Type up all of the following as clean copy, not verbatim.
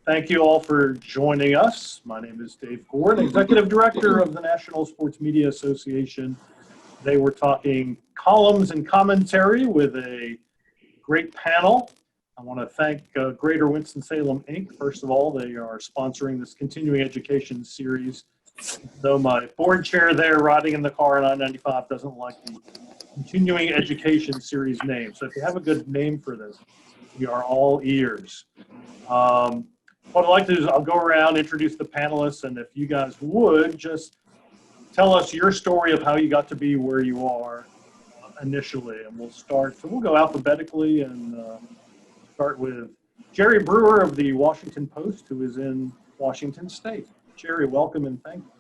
Thank you all for joining us. My name is Dave Gord, Executive Director of the National Sports Media Association. Today we're talking columns and commentary with a great panel. I want to thank Greater Winston-Salem, Inc. First of all, they are sponsoring this continuing education series. Though my board chair there riding in the car on I-95 doesn't like the continuing education series name. So if you have a good name for this, we are all ears. What I'd like to do is I'll go around, introduce the panelists, and if you guys would just tell us your story of how you got to be where you are initially. And we'll start, so we'll go alphabetically and start with Jerry Brewer of the Washington Post, who is in Washington State. Jerry, welcome and thank you.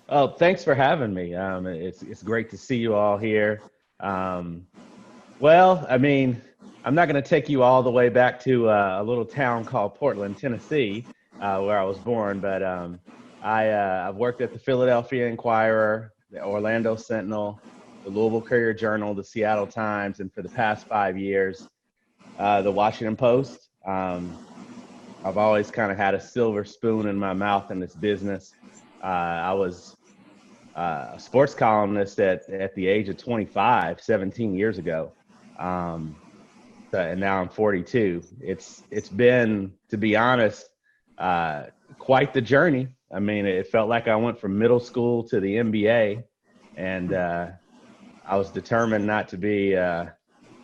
Oh, thanks for having me. It's great to see you all here. Well, I mean, I'm not going to take you all the way back to a little town called Portland, Tennessee, where I was born, but I've worked at the Philadelphia Inquirer, the Orlando Sentinel, the Louisville Courier-Journal, the Seattle Times, and for the past 5 years, the Washington Post. I've always kind of had a silver spoon in my mouth in this business. I was a sports columnist at the age of 25, 17 years ago. And now I'm 42. It's been, to be honest, quite the journey. I mean, it felt like I went from middle school to the NBA, and I was determined not to be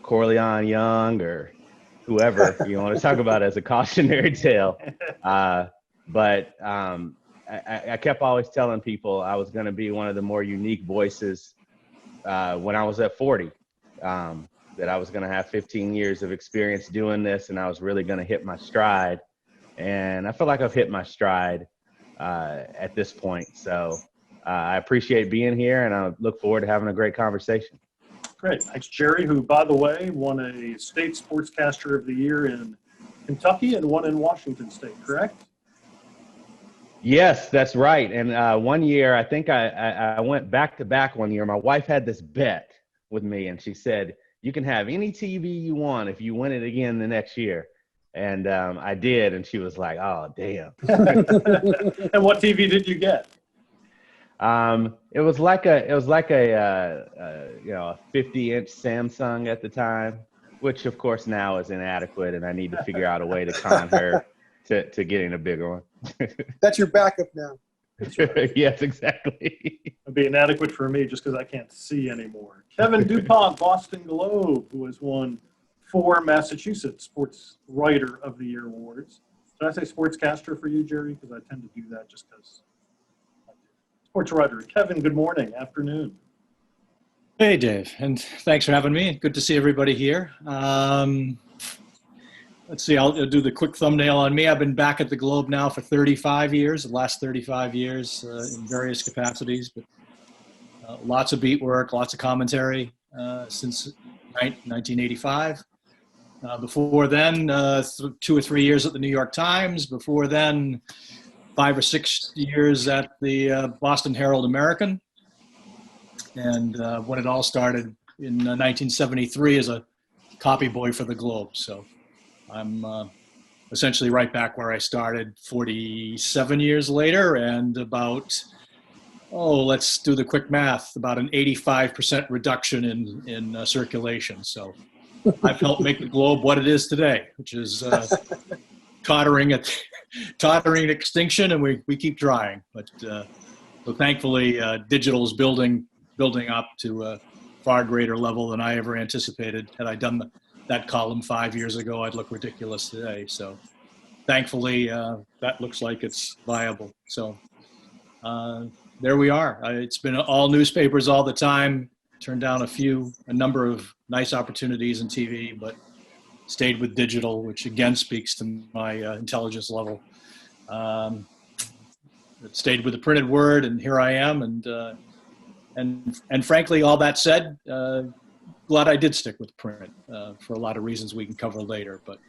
Corleone Young or whoever you want to talk about as a cautionary tale. But I kept always telling people I was going to be one of the more unique voices when I was at 40. That I was going to have 15 years of experience doing this, and I was really going to hit my stride. And I feel like I've hit my stride at this point. So I appreciate being here, and I look forward to having a great conversation. Great. Thanks, Jerry, who, by the way, won a State Sportscaster of the Year in Kentucky and one in Washington State, correct? Yes, that's right. And 1 year, I think I went back-to-back 1 year. My wife had this bet with me, and she said, you can have any TV you want if you win it again the next year. And I did, and she was like, oh, damn. And what TV did you get? It was like a 50-inch Samsung at the time, which of course now is inadequate, and I need to figure out a way to con her to getting a bigger one. That's your backup now. Right. Yes, exactly. It'd be inadequate for me just because I can't see anymore. Kevin Dupont, Boston Globe, who has won 4 Massachusetts Sports Writer of the Year awards. Did I say sportscaster for you, Jerry? Because I tend to do that just because. Sports writer. Kevin, good morning, afternoon. Hey, Dave, and thanks for having me. Good to see everybody here. Let's see, I'll do the quick thumbnail on me. I've been back at the Globe now for 35 years, the last 35 years in various capacities, but lots of beat work, lots of commentary since 1985. Before then, 2 or 3 years at the New York Times. Before then, 5 or 6 years at the Boston Herald American. And when it all started in 1973 as a copy boy for the Globe. So I'm essentially right back where I started 47 years later, and about, let's do the quick math, about an 85% reduction in circulation. So I've helped make the Globe what it is today, which is tottering extinction, and we keep trying. But so thankfully, digital is building up to a far greater level than I ever anticipated. Had I done that column 5 years ago, I'd look ridiculous today. So thankfully, that looks like it's viable. So there we are. It's been all newspapers all the time. Turned down a number of nice opportunities in TV, but stayed with digital, which again speaks to my intelligence level. Stayed with the printed word, and here I am. And frankly, all that said, glad I did stick with print for a lot of reasons we can cover later. But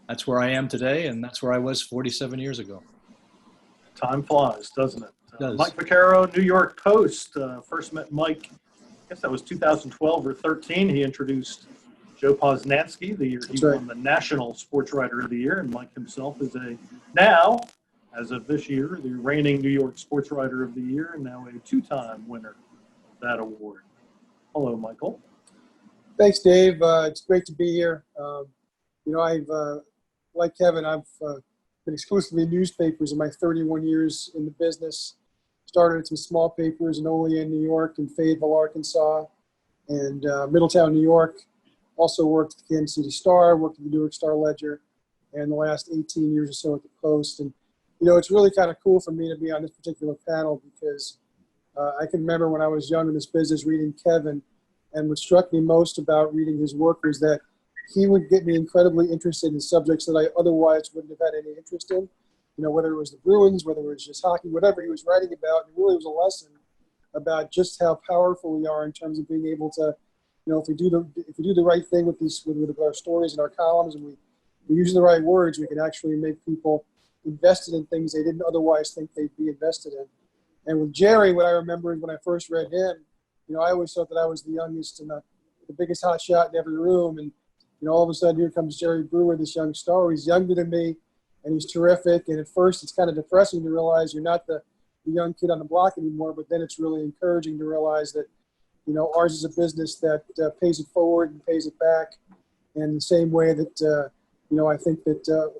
that's where I am today, and that's where I was 47 years ago. Time flies, doesn't it? It does. Mike Vaccaro, New York Post. First met Mike, I guess that was 2012 or 13. He introduced Joe Posnanski, the year he That's right. won the National Sports Writer of the Year, and Mike himself is now, as of this year, the reigning New York Sports Writer of the Year, and now a two-time winner of that award. Hello, Michael. Thanks, Dave. It's great to be here. I've, like Kevin, I've been exclusively in newspapers in my 31 years in the business. Started at some small papers in Olean, New York, and Fayetteville, Arkansas, and Middletown, New York. Also worked at the Kansas City Star, worked at the New York Star Ledger, and the last 18 years or so at the Post. And, it's really kind of cool for me to be on this particular panel because I can remember when I was young in this business reading Kevin, and what struck me most about reading his work was that he would get me incredibly interested in subjects that I otherwise wouldn't have had any interest in. Whether it was the Bruins, whether it was just hockey, whatever he was writing about, it really was a lesson about just how powerful we are in terms of being able to, if we do the right thing with our stories and our columns, and we use the right words, we can actually make people invested in things they didn't otherwise think they'd be invested in. And with Jerry, what I remember is when I first read him, I always thought that I was the youngest and the biggest hot shot in every room. And, all of a sudden here comes Jerry Brewer, this young star. He's younger than me and he's terrific. And at first it's kind of depressing to realize you're not the young kid on the block anymore, but then it's really encouraging to realize that, ours is a business that pays it forward and pays it back. And the same way that, I think that,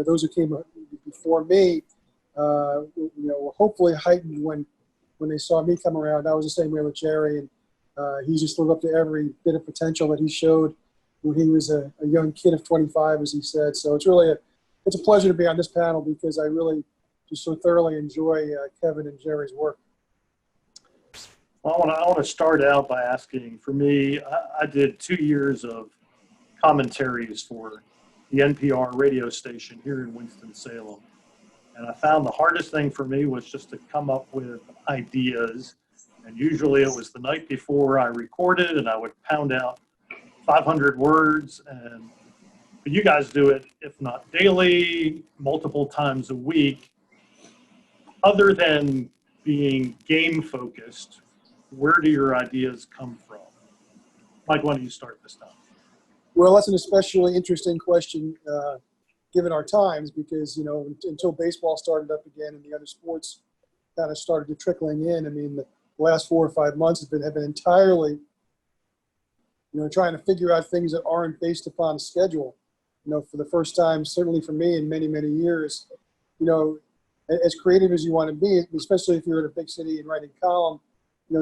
those who came before me, were hopefully heightened when they saw me come around. I was the same way with Jerry, and he just lived up to every bit of potential that he showed when he was a young kid of 25, as he said. So it's really it's a pleasure to be on this panel because I really just so thoroughly enjoy Kevin and Jerry's work. Well, I want to start out by asking, for me, I did 2 years of commentaries for the NPR radio station here in Winston-Salem. And I found the hardest thing for me was just to come up with ideas. And usually it was the night before I recorded and I would pound out 500 words. But you guys do it, if not daily, multiple times a week. Other than being game focused, where do your ideas come from? Mike, why don't you start this time? Well, that's an especially interesting question given our times because, until baseball started up again and the other sports kind of started to trickling in, I mean, the last 4 or 5 months have been entirely, trying to figure out things that aren't based upon a schedule. For the first time, certainly for me in many, many years, as creative as you want to be, especially if you're in a big city and writing column,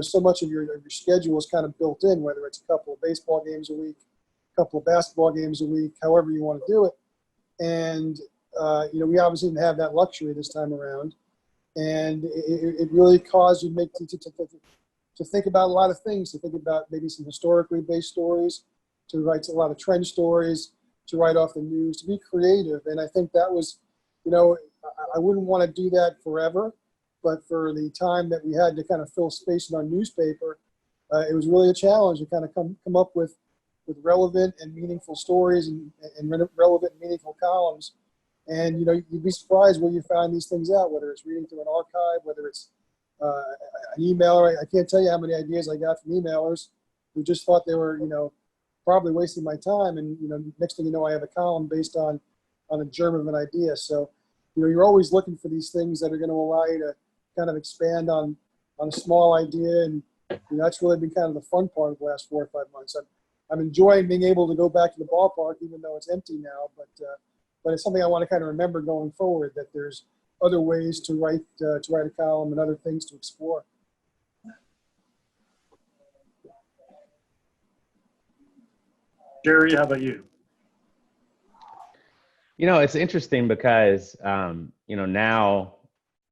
so much of your schedule is kind of built in, whether it's a couple of baseball games a week, a couple of basketball games a week, however you want to do it. And, we obviously didn't have that luxury this time around. And it really caused you to think about a lot of things, to think about maybe some historically based stories, to write a lot of trend stories, to write off the news, to be creative. And I think that was, I wouldn't want to do that forever, but for the time that we had to kind of fill space in our newspaper, it was really a challenge to kind of come up with relevant and meaningful stories and relevant and meaningful columns. And, you'd be surprised where you find these things out, whether it's reading through an archive, whether it's an emailer. I can't tell you how many ideas I got from emailers who just thought they were, probably wasting my time. And, next thing you know, I have a column based on a germ of an idea. So, you're always looking for these things that are going to allow you to kind of expand on a small idea. And that's really been kind of the fun part of the last 4 or 5 months. I'm enjoying being able to go back to the ballpark, even though it's empty now. But it's something I want to kind of remember going forward, that there's other ways to write a column and other things to explore. Jerry, how about you? It's interesting because, now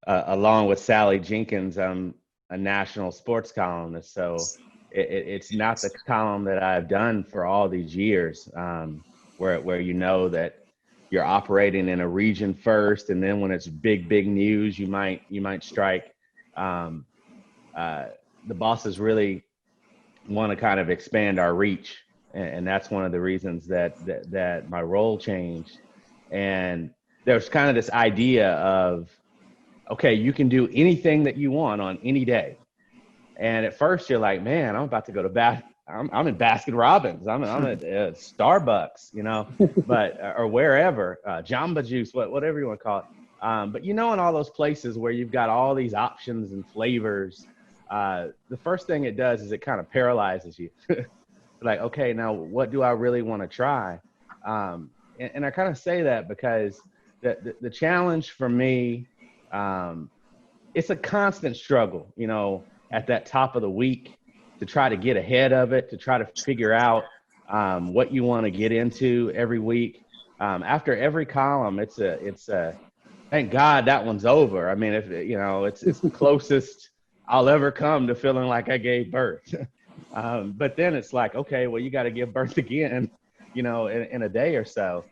along with Sally Jenkins, I'm a national sports columnist. So it's not the column that I've done for all these years, where that you're operating in a region first, and then when it's big news, you might strike. The bosses really want to kind of expand our reach, and that's one of the reasons that my role changed. And there's kind of this idea of, okay, you can do anything that you want on any day. And at first you're like, man, I'm about to go to bat. I'm in Baskin Robbins. I'm at Starbucks, you know, but or wherever, Jamba Juice, whatever you want to call it. But you know, in all those places where you've got all these options and flavors, the first thing it does is it kind of paralyzes you. Like, okay, now what do I really want to try? And I kind of say that because the challenge for me, it's a constant struggle, you know, at that top of the week to try to get ahead of it, to try to figure out what you want to get into every week. After every column, it's a thank God that one's over. I mean, if you know, it's the closest I'll ever come to feeling like I gave birth. But then it's like, okay, well, you got to give birth again, you know, in a day or so.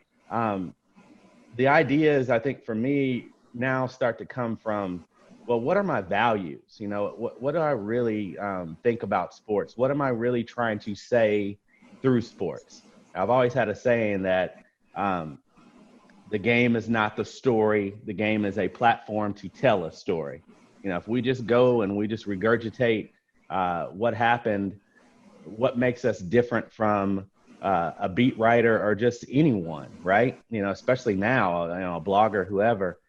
The ideas, I think, for me now start to come from, well, what are my values? You know, what do I really think about sports? What am I really trying to say through sports? I've always had a saying that the game is not the story. The game is a platform to tell a story. You know, if we just go and we just regurgitate what happened, what makes us different from a beat writer or just anyone, right? You know, especially now, you know, a blogger, whoever.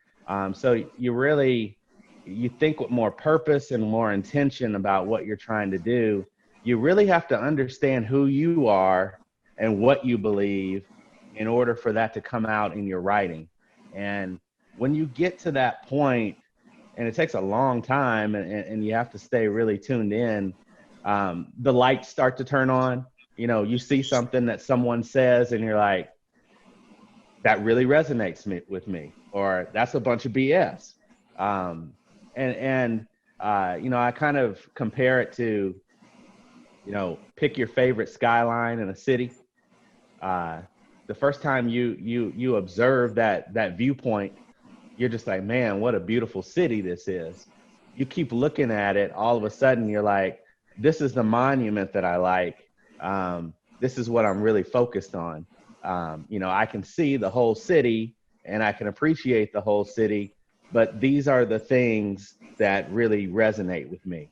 So you think with more purpose and more intention about what you're trying to do. You really have to understand who you are and what you believe in order for that to come out in your writing. And when you get to that point, and it takes a long time and you have to stay really tuned in, the lights start to turn on. You know, you see something that someone says and you're like, that really resonates with me, or that's a bunch of BS. You know, I kind of compare it to, you know, pick your favorite skyline in a city. The first time you observe that viewpoint, you're just like, man, what a beautiful city this is. You keep looking at it, all of a sudden you're like, this is the monument that I like. This is what I'm really focused on. You know, I can see the whole city and I can appreciate the whole city, but these are the things that really resonate with me.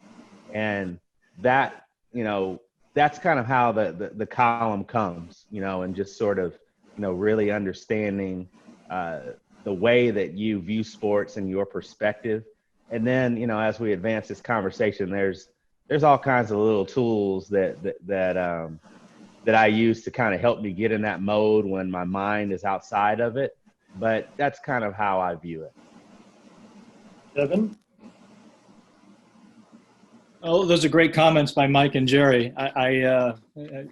And that, you know, that's kind of how the column comes, you know, and just sort of, you know, really understanding the way that you view sports and your perspective. And then, you know, as we advance this conversation, there's all kinds of little tools that I use to kind of help me get in that mode when my mind is outside of it. But that's kind of how I view it. Devin? Oh, those are great comments by Mike and Jerry. I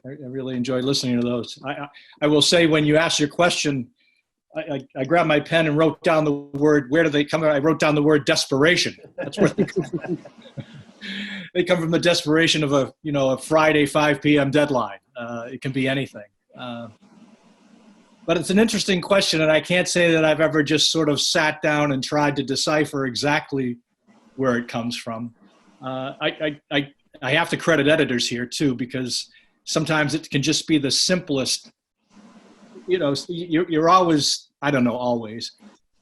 really enjoyed listening to those. I will say, when you asked your question, I grabbed my pen and wrote down the word, where do they come from? I wrote down the word desperation. That's where they come from. They come from the desperation of a Friday 5 p.m. deadline. It can be anything. But it's an interesting question, and I can't say that I've ever just sort of sat down and tried to decipher exactly where it comes from. I have to credit editors here too, because sometimes it can just be the simplest. You know, you're always, I don't know, always.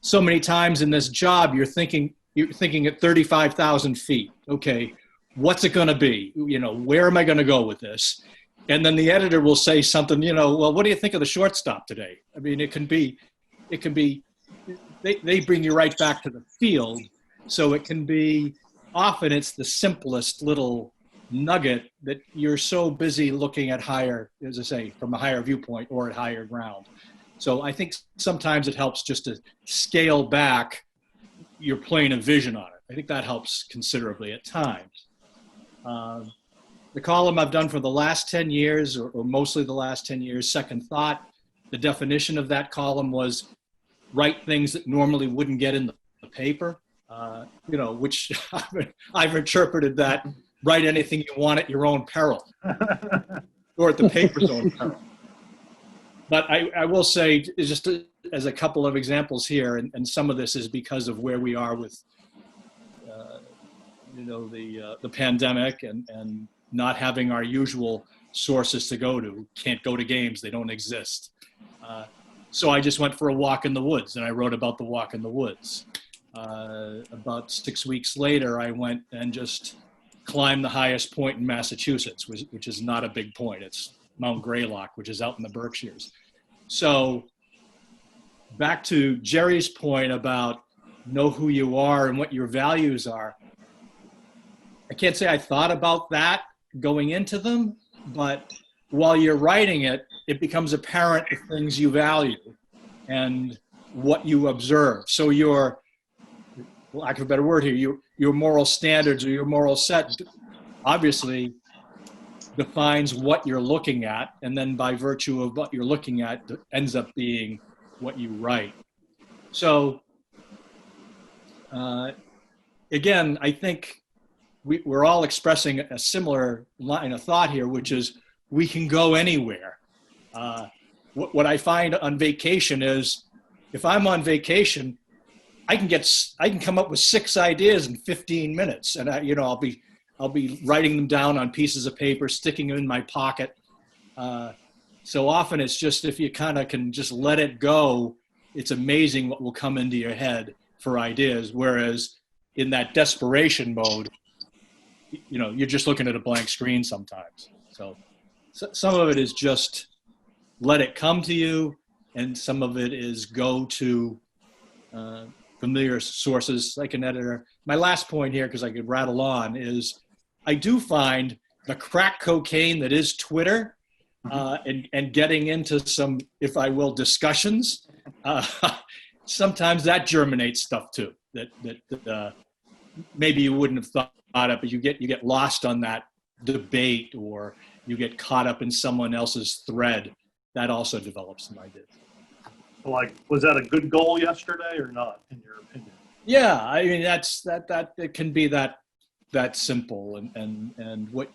So many times in this job, you're thinking at 35,000 feet. Okay, what's it going to be? You know, where am I going to go with this? And then the editor will say something, you know, well, what do you think of the shortstop today? I mean, it can be, they bring you right back to the field. So it can be, often it's the simplest little nugget that you're so busy looking at higher, as I say, from a higher viewpoint or at higher ground. So I think sometimes it helps just to scale back your plane of vision on it. I think that helps considerably at times. The column I've done for the last 10 years, or mostly the last 10 years, Second Thought, the definition of that column was write things that normally wouldn't get in the paper, you know, which I've interpreted that, write anything you want at your own peril, or at the paper's own peril. But I will say, just as a couple of examples here, and some of this is because of where we are with, you know, the pandemic and not having our usual sources to go to. Can't go to games, they don't exist. So I just went for a walk in the woods, and I wrote about the walk in the woods. About 6 weeks later, I went and just climb the highest point in Massachusetts, which is not a big point. It's Mount Greylock, which is out in the Berkshires. So back to Jerry's point about know who you are and what your values are. I can't say I thought about that going into them, but while you're writing it, it becomes apparent the things you value and what you observe. So your, lack of a better word here, your moral standards or your moral set obviously defines what you're looking at, and then by virtue of what you're looking at ends up being what you write. So again, I think we're all expressing a similar line of thought here, which is we can go anywhere. What I find on vacation is if I'm on vacation, I can come up with 6 ideas in 15 minutes, and I'll be writing them down on pieces of paper, sticking them in my pocket. So often it's just if you kind of can just let it go, it's amazing what will come into your head for ideas. Whereas in that desperation mode, you're just looking at a blank screen sometimes. So some of it is just let it come to you, and some of it is go to familiar sources like an editor. My last point here, because I could rattle on, is I do find the crack cocaine that is Twitter and getting into some, if I will, discussions. Sometimes that germinates stuff too that maybe you wouldn't have thought of, but you get lost on that debate, or you get caught up in someone else's thread. That also develops some ideas. Like, was that a good goal yesterday or not, in your opinion? Yeah, I mean that it can be that simple, and what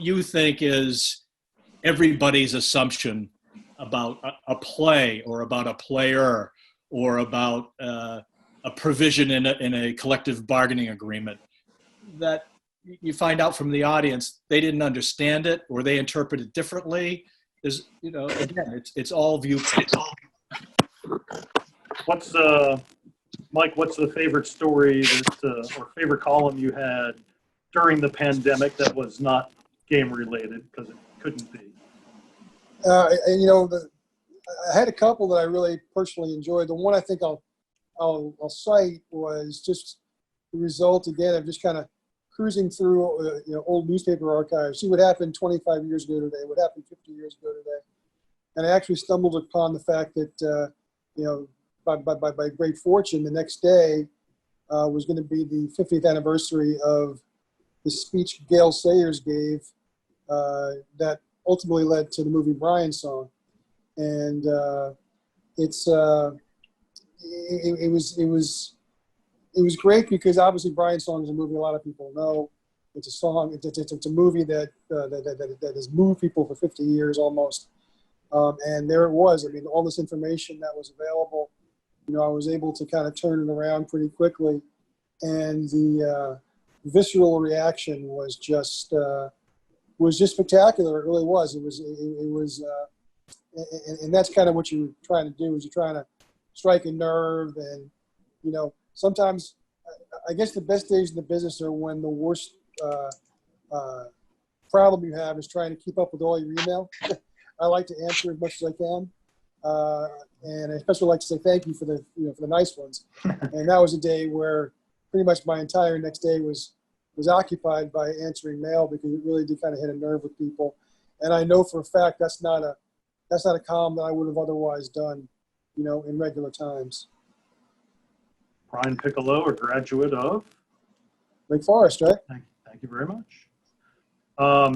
you think is everybody's assumption about a play or about a player or about a provision in a collective bargaining agreement that you find out from the audience they didn't understand it or they interpret it differently. Is again, it's all viewpoint. Mike, what's the favorite story or favorite column you had during the pandemic that was not game related, because it couldn't be? I had a couple that I really personally enjoyed. The one I think I'll cite was just the result again of just kind of cruising through old newspaper archives, see what happened 25 years ago today, what happened 50 years ago today, and I actually stumbled upon the fact that by great fortune, the next day was going to be the 50th anniversary of the speech Gail Sayers gave that ultimately led to the movie Brian Song, and it was great because obviously Brian Song is a movie a lot of people know. It's a song. It's a movie that has moved people for 50 years almost, and there it was. I mean, all this information that was available. I was able to kind of turn it around pretty quickly, and the visceral reaction was just spectacular. It really was. It was, and that's kind of what you're trying to do, is you're trying to strike a nerve, and sometimes I guess the best days in the business are when the worst problem you have is trying to keep up with all your email. I like to answer as much as I can. And I especially like to say thank you for the nice ones. And that was a day where pretty much my entire next day was occupied by answering mail, because it really did kind of hit a nerve with people. And I know for a fact that's not a column that I would have otherwise done, in regular times. Brian Piccolo, a graduate of Lake Forest, right? Thank you very much.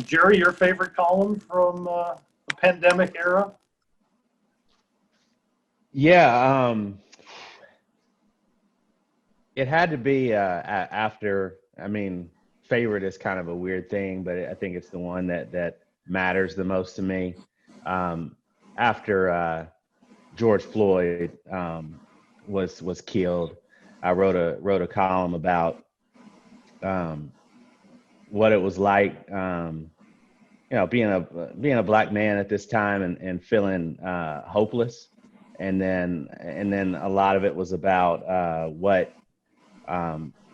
Jerry, your favorite column from the pandemic era? Yeah, it had to be after. I mean, favorite is kind of a weird thing, but I think it's the one that matters the most to me. After George Floyd was killed, I wrote a column about what it was like, being a black man at this time and feeling hopeless. And then a lot of it was about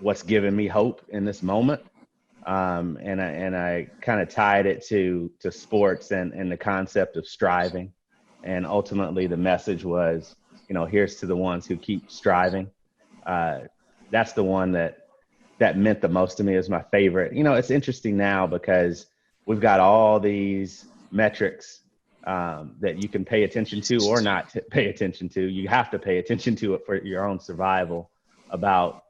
what's given me hope in this moment. and I kind of tied it to sports and the concept of striving. And ultimately the message was, here's to the ones who keep striving. That's the one that meant the most to me, is my favorite. It's interesting now because we've got all these metrics that you can pay attention to or not pay attention to. You have to pay attention to it for your own survival, about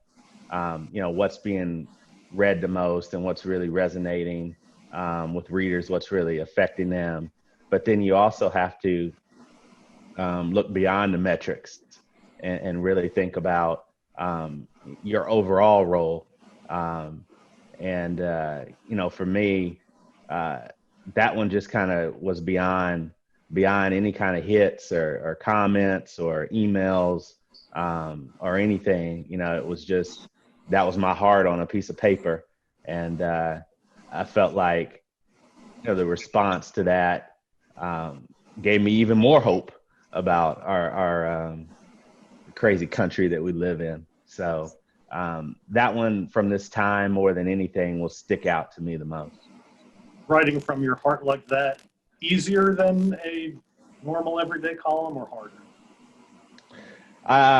what's being read the most and what's really resonating with readers, what's really affecting them. But then you also have to look beyond the metrics and really think about your overall role. For me, that one just kind of was beyond any kind of hits or comments or emails or anything. It was just, that was my heart on a piece of paper. And I felt like, the response to that gave me even more hope about our crazy country that we live in. So that one from this time, more than anything, will stick out to me the most. Writing from your heart like that, easier than a normal everyday column, or harder?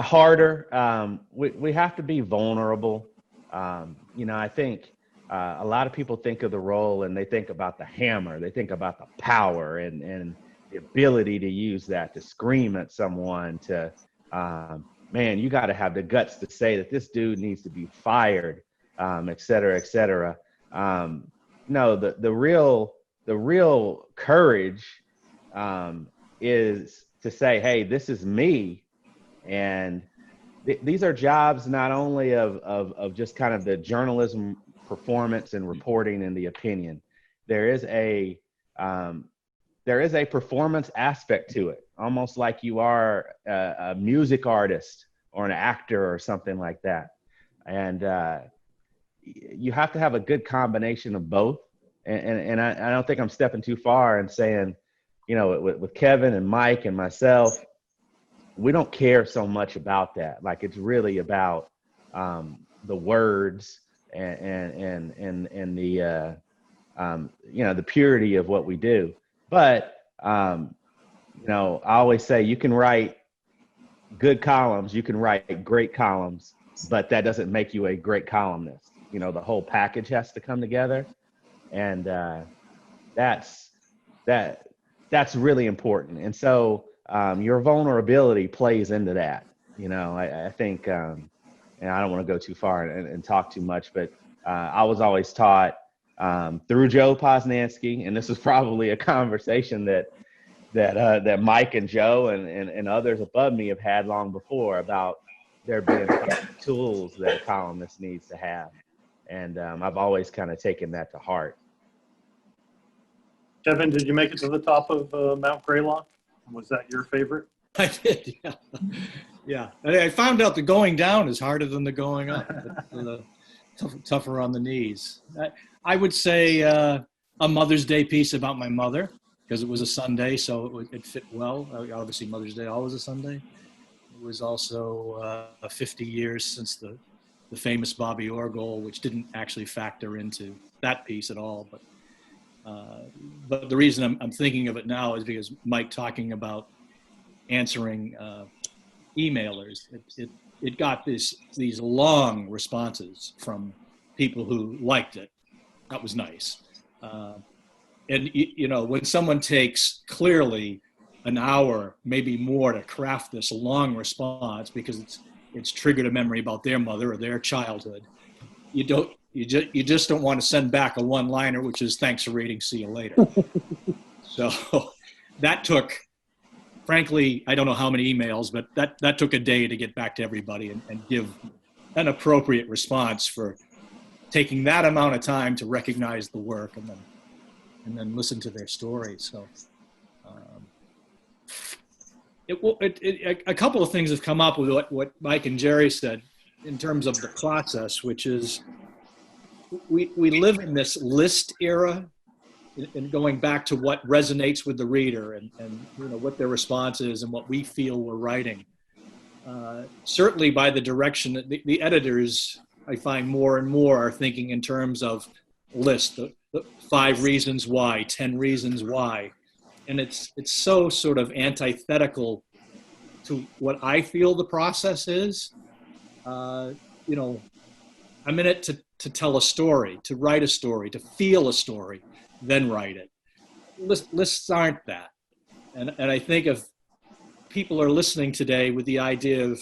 Harder. We have to be vulnerable. I think a lot of people think of the role and they think about the hammer. They think about the power and the ability to use that to scream at someone, to, man, you got to have the guts to say that this dude needs to be fired, et cetera, et cetera. No, the real courage is to say, hey, this is me. And these are jobs not only of just kind of the journalism performance and reporting and the opinion. There is a performance aspect to it, almost like you are a music artist or an actor or something like that. And you have to have a good combination of both. And I don't think I'm stepping too far and saying, with Kevin and Mike and myself, we don't care so much about that. Like, it's really about the words and the the purity of what we do. But I always say, you can write good columns, you can write great columns, but that doesn't make you a great columnist. The whole package has to come together, and that's really important. And so your vulnerability plays into that. I think, and I don't want to go too far and talk too much, but I was always taught through Joe Posnanski, and this is probably a conversation that Mike and Joe and others above me have had long before, about there being tools that a columnist needs to have. And I've always kind of taken that to heart. Kevin, did you make it to the top of Mount Greylock? Was that your favorite? I did, yeah. Yeah. I found out the going down is harder than the going up. Tougher on the knees. I would say a Mother's Day piece about my mother, because it was a Sunday, so it fit well. Obviously, Mother's Day always a Sunday. It was also 50 years since the famous Bobby Orr goal, which didn't actually factor into that piece at all. But the reason I'm thinking of it now is because Mike talking about answering emailers, it got these long responses from people who liked it. That was nice. And when someone takes clearly an hour, maybe more, to craft this long response because it's triggered a memory about their mother or their childhood, you just don't want to send back a one-liner, which is "thanks for reading, see you later." So that took, frankly, I don't know how many emails, but that took a day to get back to everybody and give an appropriate response for taking that amount of time to recognize the work and then listen to their story. So a couple of things have come up with what Mike and Jerry said in terms of the process, which is we live in this list era, and going back to what resonates with the reader and what their response is and what we feel we're writing. Certainly by the direction that the editors, I find more and more, are thinking in terms of list, the 5 reasons why, 10 reasons why. And it's so sort of antithetical to what I feel the process is. You know, I'm in it to tell a story, to write a story, to feel a story, then write it. Lists aren't that. And I think if people are listening today with the idea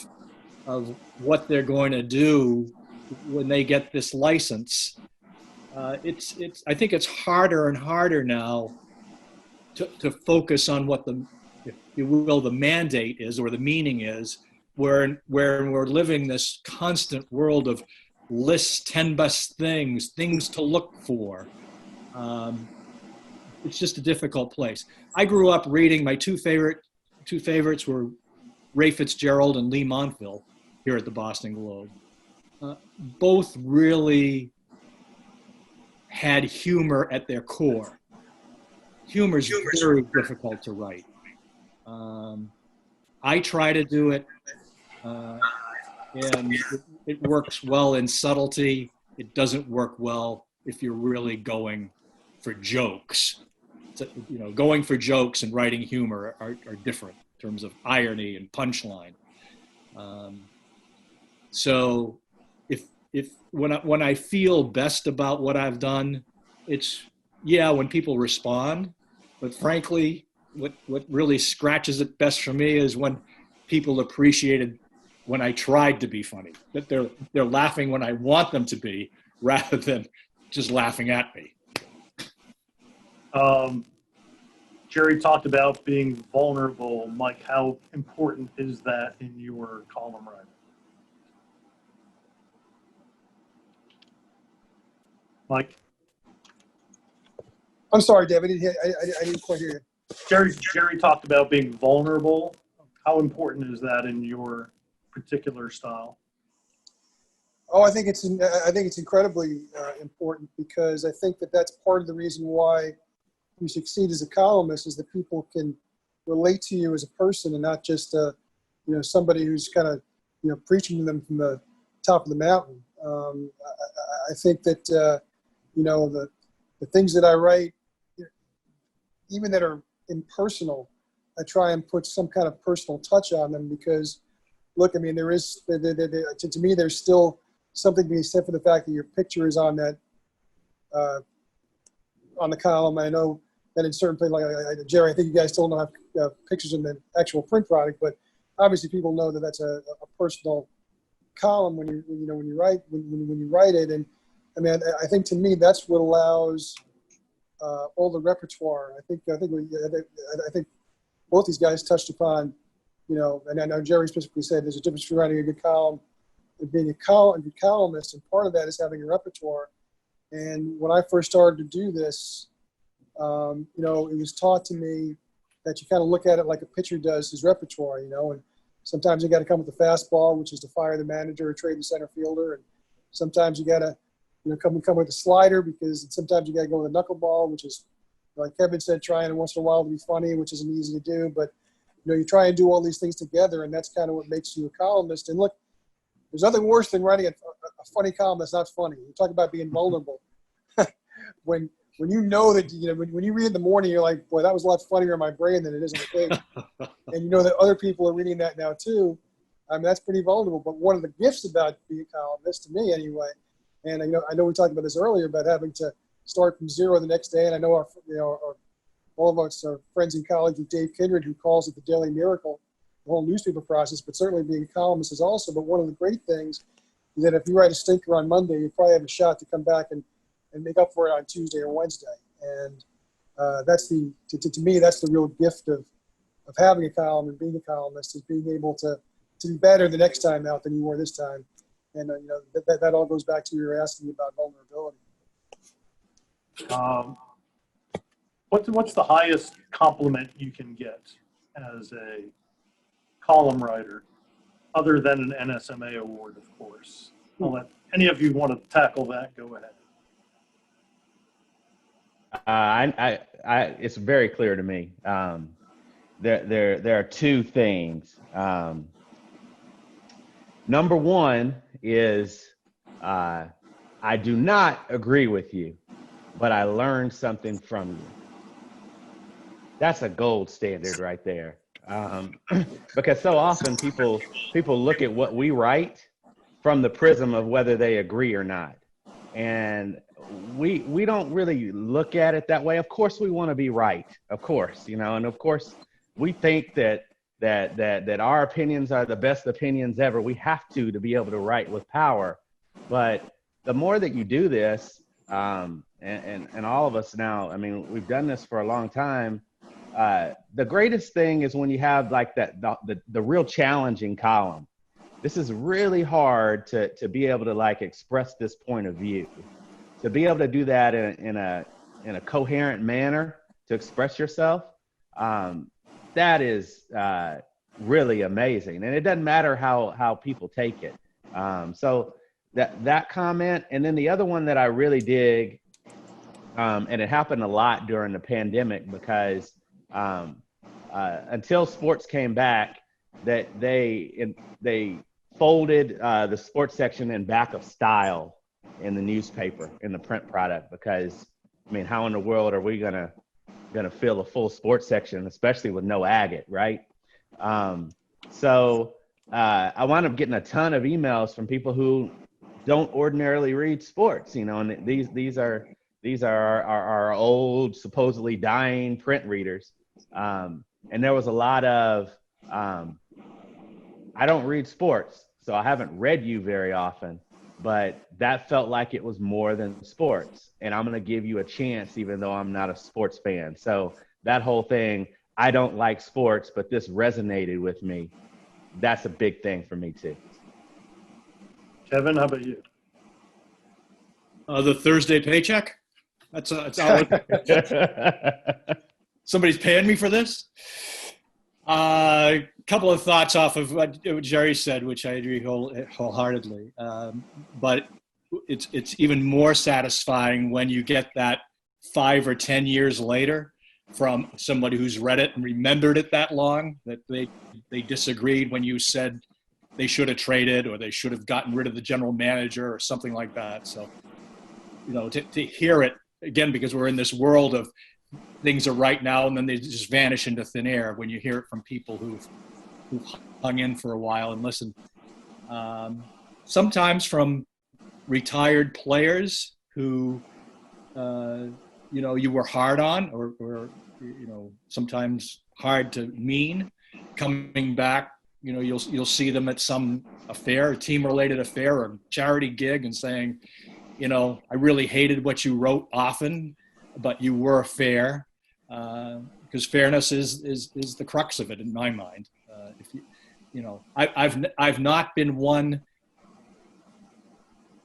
of what they're going to do when they get this license, I think it's harder and harder now to focus on what if you will, the mandate is or the meaning is, where we're living this constant world of lists, 10 best things to look for. It's just a difficult place. I grew up reading, my two favorites were Ray Fitzgerald and Lee Montville here at the Boston Globe. Both really had humor at their core. Humor is very difficult to write. I try to do it, and it works well in subtlety. It doesn't work well if you're really going for jokes. So, you know, going for jokes and writing humor are different in terms of irony and punchline. So if when I feel best about what I've done, it's when people respond, but frankly, what really scratches it best for me is when people appreciated when I tried to be funny, that they're laughing when I want them to be rather than just laughing at me. Jerry talked about being vulnerable. Mike, how important is that in your column writing? Mike? I'm sorry, Dave. I didn't quite hear you. Jerry talked about being vulnerable. How important is that in your particular style? Oh, I think it's incredibly important, because I think that's part of the reason why you succeed as a columnist, is that people can relate to you as a person and not just somebody who's kind of preaching to them from the top of the mountain. I think that the things that I write, even that are impersonal, I try and put some kind of personal touch on them, because look, I mean, there is to me there's still something to be said for the fact that your picture is on that on the column. I know that in certain places, like Jerry, I think you guys still don't have pictures in the actual print product, but obviously people know that that's a personal column when you write it. And I mean, I think to me that's what allows all the repertoire. I think both these guys touched upon, and I know Jerry specifically said there's a difference between writing a good column and being a columnist, and part of that is having a repertoire. And when I first started to do this, it was taught to me that you kind of look at it like a pitcher does his repertoire, and sometimes you got to come with the fastball, which is to fire the manager or trade the center fielder, and sometimes you got to come with a slider, because sometimes you got to go with a knuckleball, which is, like Kevin said, trying once in a while to be funny, which isn't easy to do. But you try and do all these things together, and that's kind of what makes you a columnist. And look, there's nothing worse than writing a funny column that's not funny. You talk about being vulnerable. when you know that when you read in the morning, you're like, boy, that was a lot funnier in my brain than it is on the page. And you know that other people are reading that now too. I mean, that's pretty vulnerable. But one of the gifts about being a columnist, to me anyway, and I know we talked about this earlier about having to start from zero the next day. And I know all of us are friends in college with Dave Kindred, who calls it the daily miracle, the whole newspaper process. But certainly being a columnist is also. But one of the great things is that if you write a stinker on Monday, you probably have a shot to come back and make up for it on Tuesday or Wednesday. And that's to me, that's the real gift of having a column and being a columnist, is being able to be better the next time out than you were this time. And that all goes back to your asking about vulnerability. What's the highest compliment you can get as a column writer, other than an NSMA award, of course? I'll let any of you want to tackle that. Go ahead. It's very clear to me. There are two things. Number one is I do not agree with you but I learned something from you. That's a gold standard right there. Because so often people look at what we write from the prism of whether they agree or not. And we don't really look at it that way. Of course, we want to be right, of course, you know, and of course, we think that our opinions are the best opinions ever. We have to be able to write with power. But the more that you do this, and all of us now, I mean, we've done this for a long time. The greatest thing is when you have like the real challenging column. This is really hard to be able to like express this point of view, to be able to do that in a coherent manner, to express yourself. That is really amazing, and it doesn't matter how people take it. So that comment, and then the other one that I really dig, and it happened a lot during the pandemic because until sports came back, that they folded the sports section in back of style in the newspaper, in the print product, because I mean, how in the world are we gonna fill a full sports section, especially with no agate, right? So I wound up getting a ton of emails from people who don't ordinarily read sports, you know, and these are our old, supposedly dying print readers. And there was a lot of, I don't read sports, so I haven't read you very often, but that felt like it was more than sports. And I'm going to give you a chance, even though I'm not a sports fan. So that whole thing, I don't like sports, but this resonated with me. That's a big thing for me too. Kevin, how about you? The Thursday paycheck. That's all. Somebody's paying me for this. A couple of thoughts off of what Jerry said, which I agree wholeheartedly. But it's even more satisfying when you get that 5 or 10 years later from somebody who's read it and remembered it that long, that they disagreed when you said they should have traded or they should have gotten rid of the general manager or something like that. So, you know, to hear it again, because we're in this world of things are right now and then they just vanish into thin air when you hear it from people who've hung in for a while and listened. Sometimes from retired players who, you know, you were hard on or, you know, sometimes hard to mean, coming back, you know, you'll see them at some affair, a team-related affair or charity gig and saying, you know, I really hated what you wrote often, but you were fair, because fairness is the crux of it in my mind. If you know, I've not been one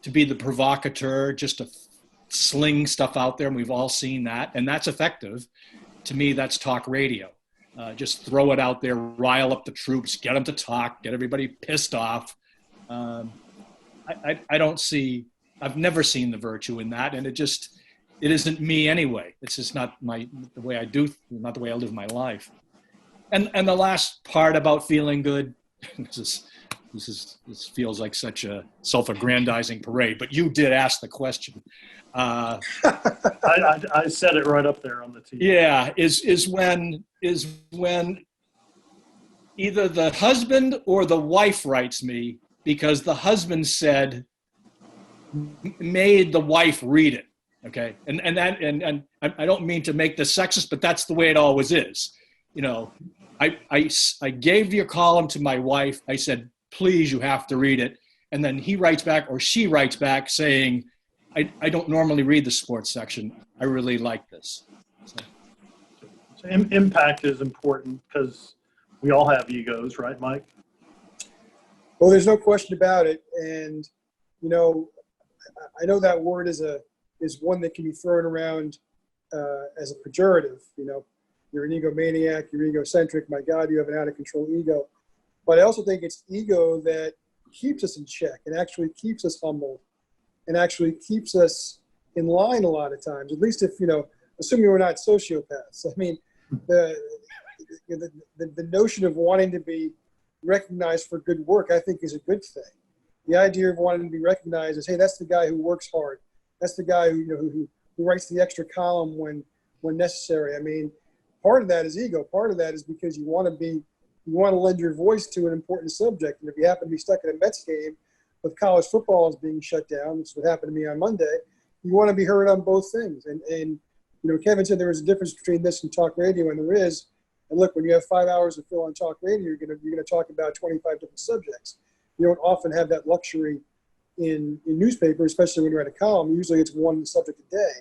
to be the provocateur, just to sling stuff out there, and we've all seen that, and that's effective. To me, that's talk radio. Just throw it out there, rile up the troops, get them to talk, get everybody pissed off. I don't see. I've never seen the virtue in that, and it isn't me anyway. It's just not the way I do, not the way I live my life. And the last part about feeling good, this feels like such a self-aggrandizing parade, but you did ask the question. I said it right up there on the TV. Yeah, is when either the husband or the wife writes me because the husband made the wife read it. Okay, and I don't mean to make this sexist, but that's the way it always is. You know, I gave your column to my wife. I said, please, you have to read it. And then he writes back or she writes back saying, I don't normally read the sports section. I really like this. So impact is important because we all have egos, right, Mike? Well, there's no question about it. And, you know, I know that word is one that can be thrown around as a pejorative. You know, you're an egomaniac, you're egocentric, my God, you have an out-of-control ego. But I also think it's ego that keeps us in check and actually keeps us humble and actually keeps us in line a lot of times, at least if, you know, assuming we're not sociopaths. I mean, the notion of wanting to be recognized for good work, I think, is a good thing. The idea of wanting to be recognized as, hey, that's the guy who works hard. That's the guy who who writes the extra column when necessary. I mean, part of that is ego. Part of that is because you want to lend your voice to an important subject. And if you happen to be stuck at a Mets game with college football is being shut down, which is what happened to me on Monday, you want to be heard on both things. And Kevin said there was a difference between this and talk radio, and there is. And look, when you have 5 hours to fill on talk radio, you're gonna talk about 25 different subjects. You don't often have that luxury in newspaper, especially when you're at a column. Usually it's one subject a day.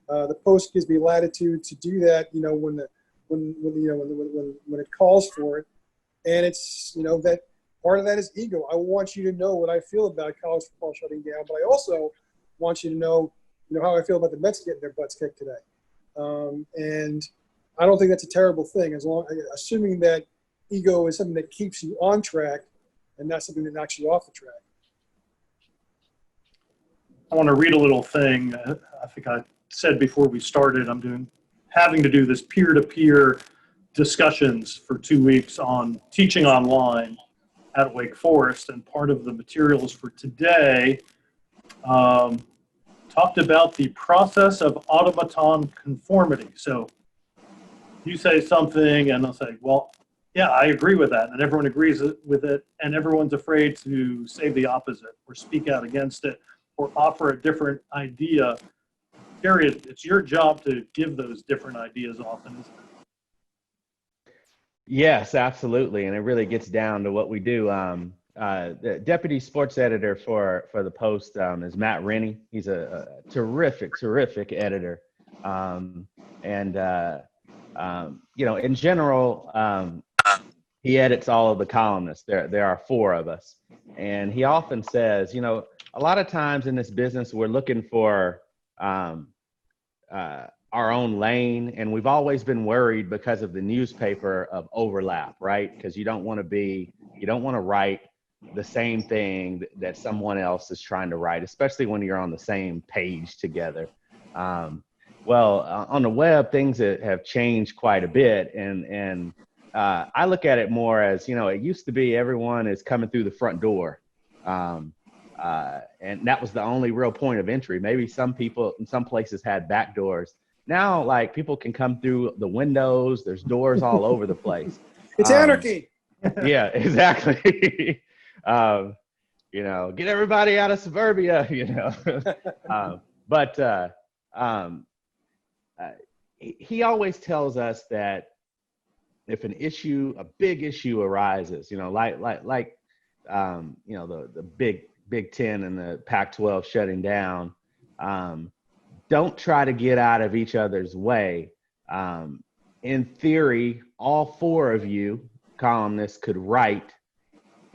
The Post gives me latitude to do that, when it calls for it. And it's, that part of that is ego. I want you to know what I feel about college football shutting down, but I also want you to know, how I feel about the Mets getting their butts kicked today. And I don't think that's a terrible thing, assuming that ego is something that keeps you on track and not something that knocks you off the track. I want to read a little thing. I think I said before we started, I'm having to do this peer-to-peer discussions for 2 weeks on teaching online at Wake Forest, and part of the materials for today talked about the process of automaton conformity. So you say something and they'll say, well, yeah, I agree with that. And everyone agrees with it. And everyone's afraid to say the opposite or speak out against it or offer a different idea. Jerry, it's your job to give those different ideas often, isn't it? Yes, absolutely. And it really gets down to what we do. The deputy sports editor for the Post is Matt Rennie. He's a terrific editor. In general, he edits all of the columnists. There are 4 of us. And he often says, a lot of times in this business, we're looking for our own lane. And we've always been worried because of the newspaper of overlap, right? Because you don't want to write the same thing that someone else is trying to write, especially when you're on the same page together. On the web, things have changed quite a bit. And I look at it more as, it used to be everyone is coming through the front door. And that was the only real point of entry. Maybe some people in some places had back doors. Now, like, people can come through the windows. There's doors all over the place. It's anarchy. Yeah, exactly. Get everybody out of suburbia, he always tells us that if a big issue arises, the Big Ten and the Pac-12 shutting down, don't try to get out of each other's way. In theory, all 4 of you columnists could write,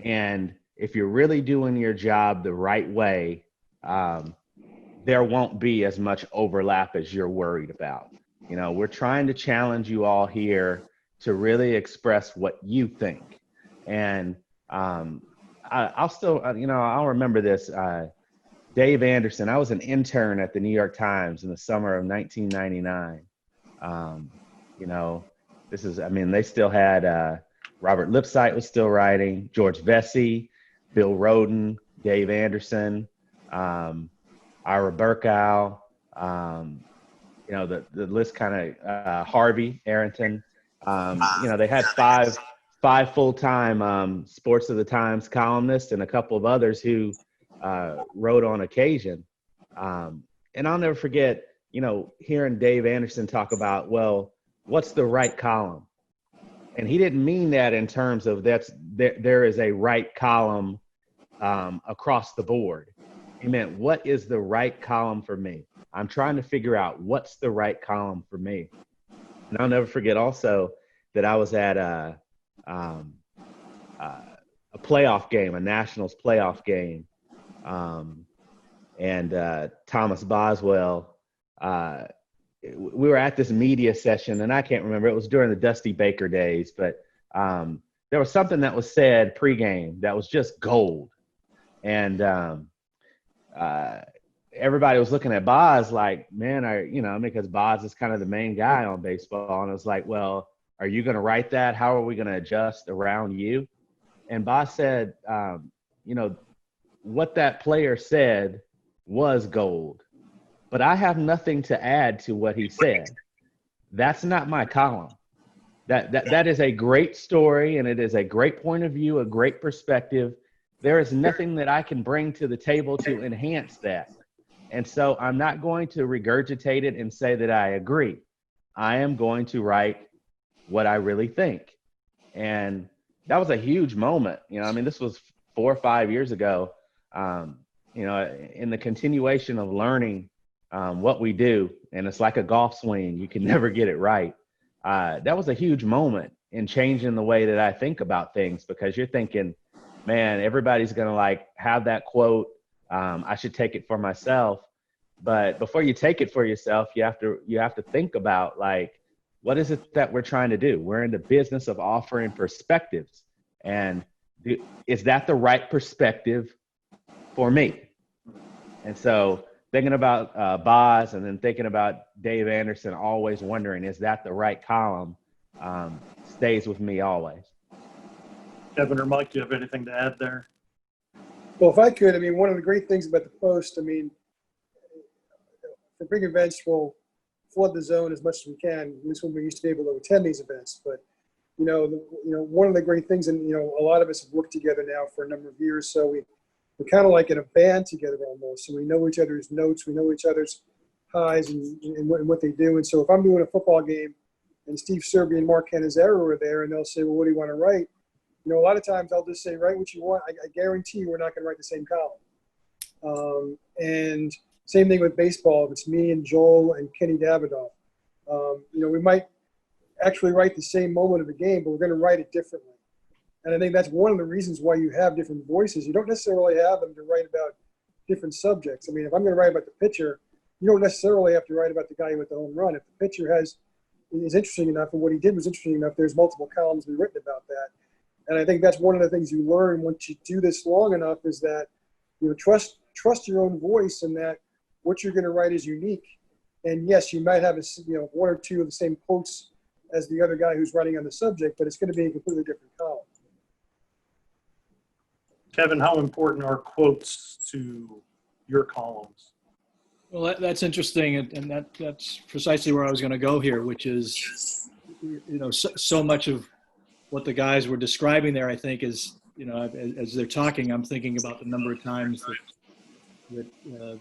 and if you're really doing your job the right way, there won't be as much overlap as you're worried about. We're trying to challenge you all here to really express what you think. And I'll remember this. Dave Anderson, I was an intern at the New York Times in the summer of 1999. They still had Robert Lipsyte was still writing, George Vesey, Bill Rhoden, Dave Anderson, Ira Burkow, the list kind of Harvey Arrington. They had five full-time Sports of the Times columnists and a couple of others who wrote on occasion. And I'll never forget, hearing Dave Anderson talk about, well, what's the right column? And he didn't mean that in terms of there is a right column across the board. He meant, what is the right column for me? I'm trying to figure out what's the right column for me. And I'll never forget also that I was at a playoff game, a Nationals playoff game. And Thomas Boswell, we were at this media session, and I can't remember, it was during the Dusty Baker days, but there was something that was said pregame that was just gold. And everybody was looking at Boz like, man, because Boz is kind of the main guy on baseball. And it was like, well, are you going to write that? How are we going to adjust around you? And Boz said, what that player said was gold. but I have nothing to add to what he said. That's not my column. That is a great story, and it is a great point of view, a great perspective. There is nothing that I can bring to the table to enhance that. And so I'm not going to regurgitate it and say that I agree. I am going to write what I really think. And that was a huge moment. I mean, this was 4 or 5 years ago, in the continuation of learning what we do. And it's like a golf swing. You can never get it right. That was a huge moment in changing the way that I think about things, because you're thinking, man, everybody's going to have that quote. I should take it for myself. But before you take it for yourself, you have to think about what is it that we're trying to do? We're in the business of offering perspectives. And is that the right perspective for me? And so thinking about Boz, and then thinking about Dave Anderson, always wondering, is that the right column, stays with me always. Kevin or Mike, do you have anything to add there? Well, if I could, one of the great things about the Post, for big events, we'll flood the zone as much as we can. At least when we used to be able to attend these events. But, one of the great things, and, a lot of us have worked together now for a number of years. So we're kind of like in a band together almost. So we know each other's notes. We know each other's highs and what they do. And so if I'm doing a football game and Steve Serby and Mark Cannizzaro are there, and they'll say, well, what do you want to write? A lot of times I'll just say, write what you want. I guarantee you we're not going to write the same column. And same thing with baseball. If it's me and Joel and Kenny Davidoff, we might actually write the same moment of the game, but we're going to write it differently. And I think that's one of the reasons why you have different voices. You don't necessarily have them to write about different subjects. If I'm going to write about the pitcher, you don't necessarily have to write about the guy who hit the home run. If the pitcher is interesting enough and what he did was interesting enough, there's multiple columns to be written about that. And I think that's one of the things you learn once you do this long enough, is that trust your own voice, and that what you're going to write is unique. And yes, you might have one or two of the same quotes as the other guy who's writing on the subject, but it's going to be a completely different column. Kevin, how important are quotes to your columns? Well, that's interesting, and that's precisely where I was going to go here, which is, so much of what the guys were describing there, I think, is, as they're talking, I'm thinking about the number of times that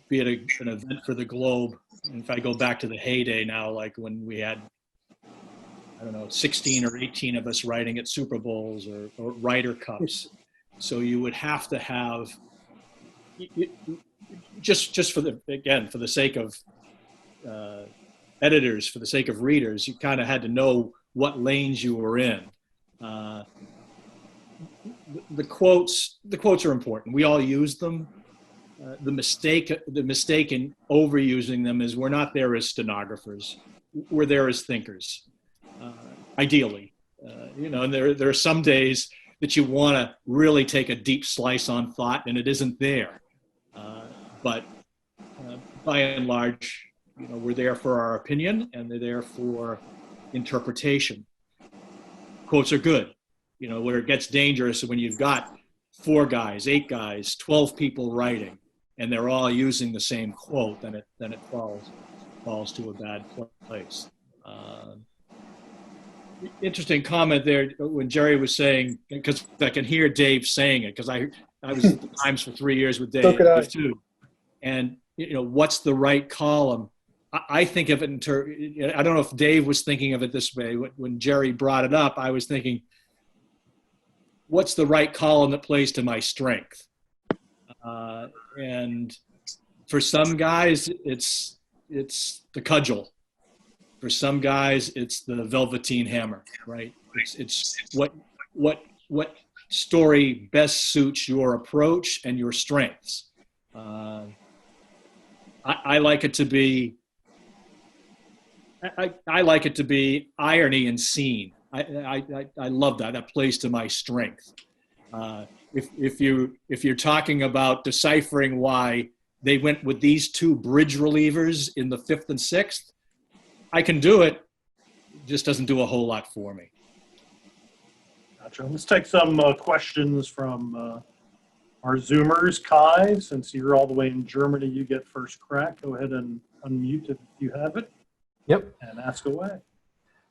be it an event for the Globe, and if I go back to the heyday now, like when we had, 16 or 18 of us writing at Super Bowls or Ryder Cups. So you would have to have, just for the sake of editors, for the sake of readers, you kind of had to know what lanes you were in. The quotes are important. We all use them. The mistake in overusing them is we're not there as stenographers. We're there as thinkers, ideally. And there are some days that you want to really take a deep slice on thought, and it isn't there. But by and large, we're there for our opinion, and they're there for interpretation. Quotes are good. Where it gets dangerous when you've got 4 guys, 8 guys, 12 people writing, and they're all using the same quote, then it falls to a bad place. Interesting comment there when Jerry was saying, because I can hear Dave saying it, because I was at the Times for 3 years with Dave too. And what's the right column? I think of it I don't know if Dave was thinking of it this way. When Jerry brought it up, I was thinking, what's the right column that plays to my strength? And for some guys, it's the cudgel. For some guys, it's the Velveteen Hammer, right? It's what story best suits your approach and your strengths. I like it to be. I like it to be irony and scene. I love that. That plays to my strength. If you're talking about deciphering why they went with these 2 bridge relievers in the 5th and 6th, I can do it. It just doesn't do a whole lot for me. Gotcha. Let's take some questions from Our Zoomers, Kai, since you're all the way in Germany, you get first crack. Go ahead and unmute if you have it. Yep. And ask away.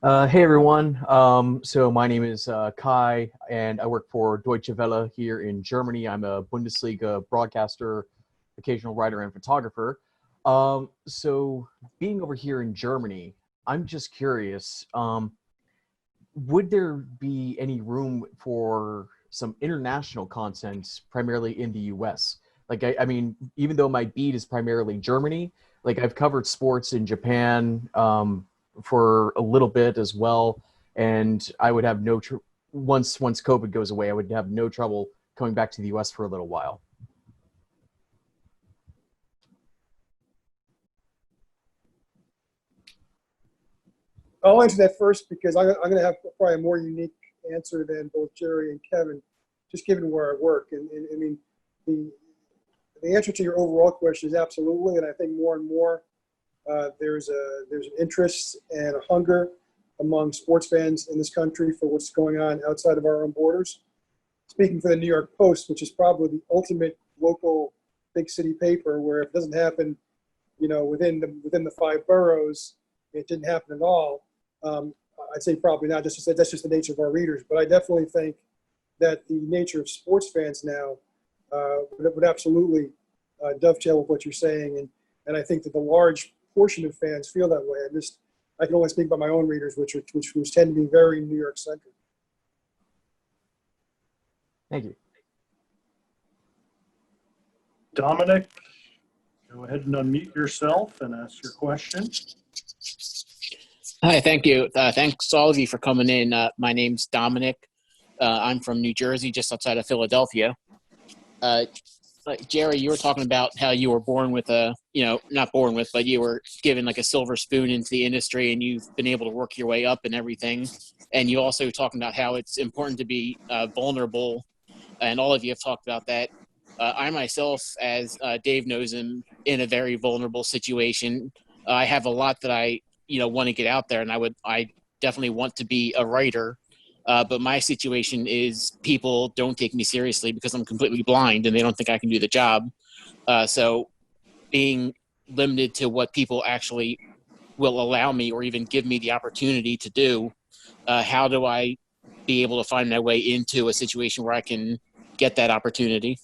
Hey, everyone. So my name is Kai, and I work for Deutsche Welle here in Germany. I'm a Bundesliga broadcaster, occasional writer, and photographer. So being over here in Germany, I'm just curious, would there be any room for some international content, primarily in the US? Like, I mean, even though my beat is primarily Germany, like I've covered sports in Japan for a little bit as well, and I would have once COVID goes away, I would have no trouble coming back to the US for a little while. I'll answer that first because I'm going to have probably a more unique answer than both Jerry and Kevin, just given where I work. And I mean, the answer to your overall question is absolutely, and I think more and more there's an interest and a hunger among sports fans in this country for what's going on outside of our own borders. Speaking for the New York Post, which is probably the ultimate local big city paper, where if it doesn't happen, you know, within the 5 boroughs, it didn't happen at all. I'd say probably not. That's just the nature of our readers. But I definitely think that the nature of sports fans now would absolutely dovetail with what you're saying, and I think that the large portion of fans feel that way. I can only speak about my own readers, which tend to be very New York centric. Thank you. Dominic, go ahead and unmute yourself and ask your question. Hi, thank you. Thanks all of you for coming in. My name's Dominic. I'm from New Jersey, just outside of Philadelphia. Like Jerry, you were talking about how you were born with not born with, but you were given like a silver spoon into the industry, and you've been able to work your way up and everything. And you also talking about how it's important to be vulnerable, and all of you have talked about that. I myself, as Dave knows, am in a very vulnerable situation. I have a lot that I want to get out there, and I definitely want to be a writer. But my situation is people don't take me seriously because I'm completely blind and they don't think I can do the job. So being limited to what people actually will allow me or even give me the opportunity to do, how do I be able to find my way into a situation where I can get that opportunity?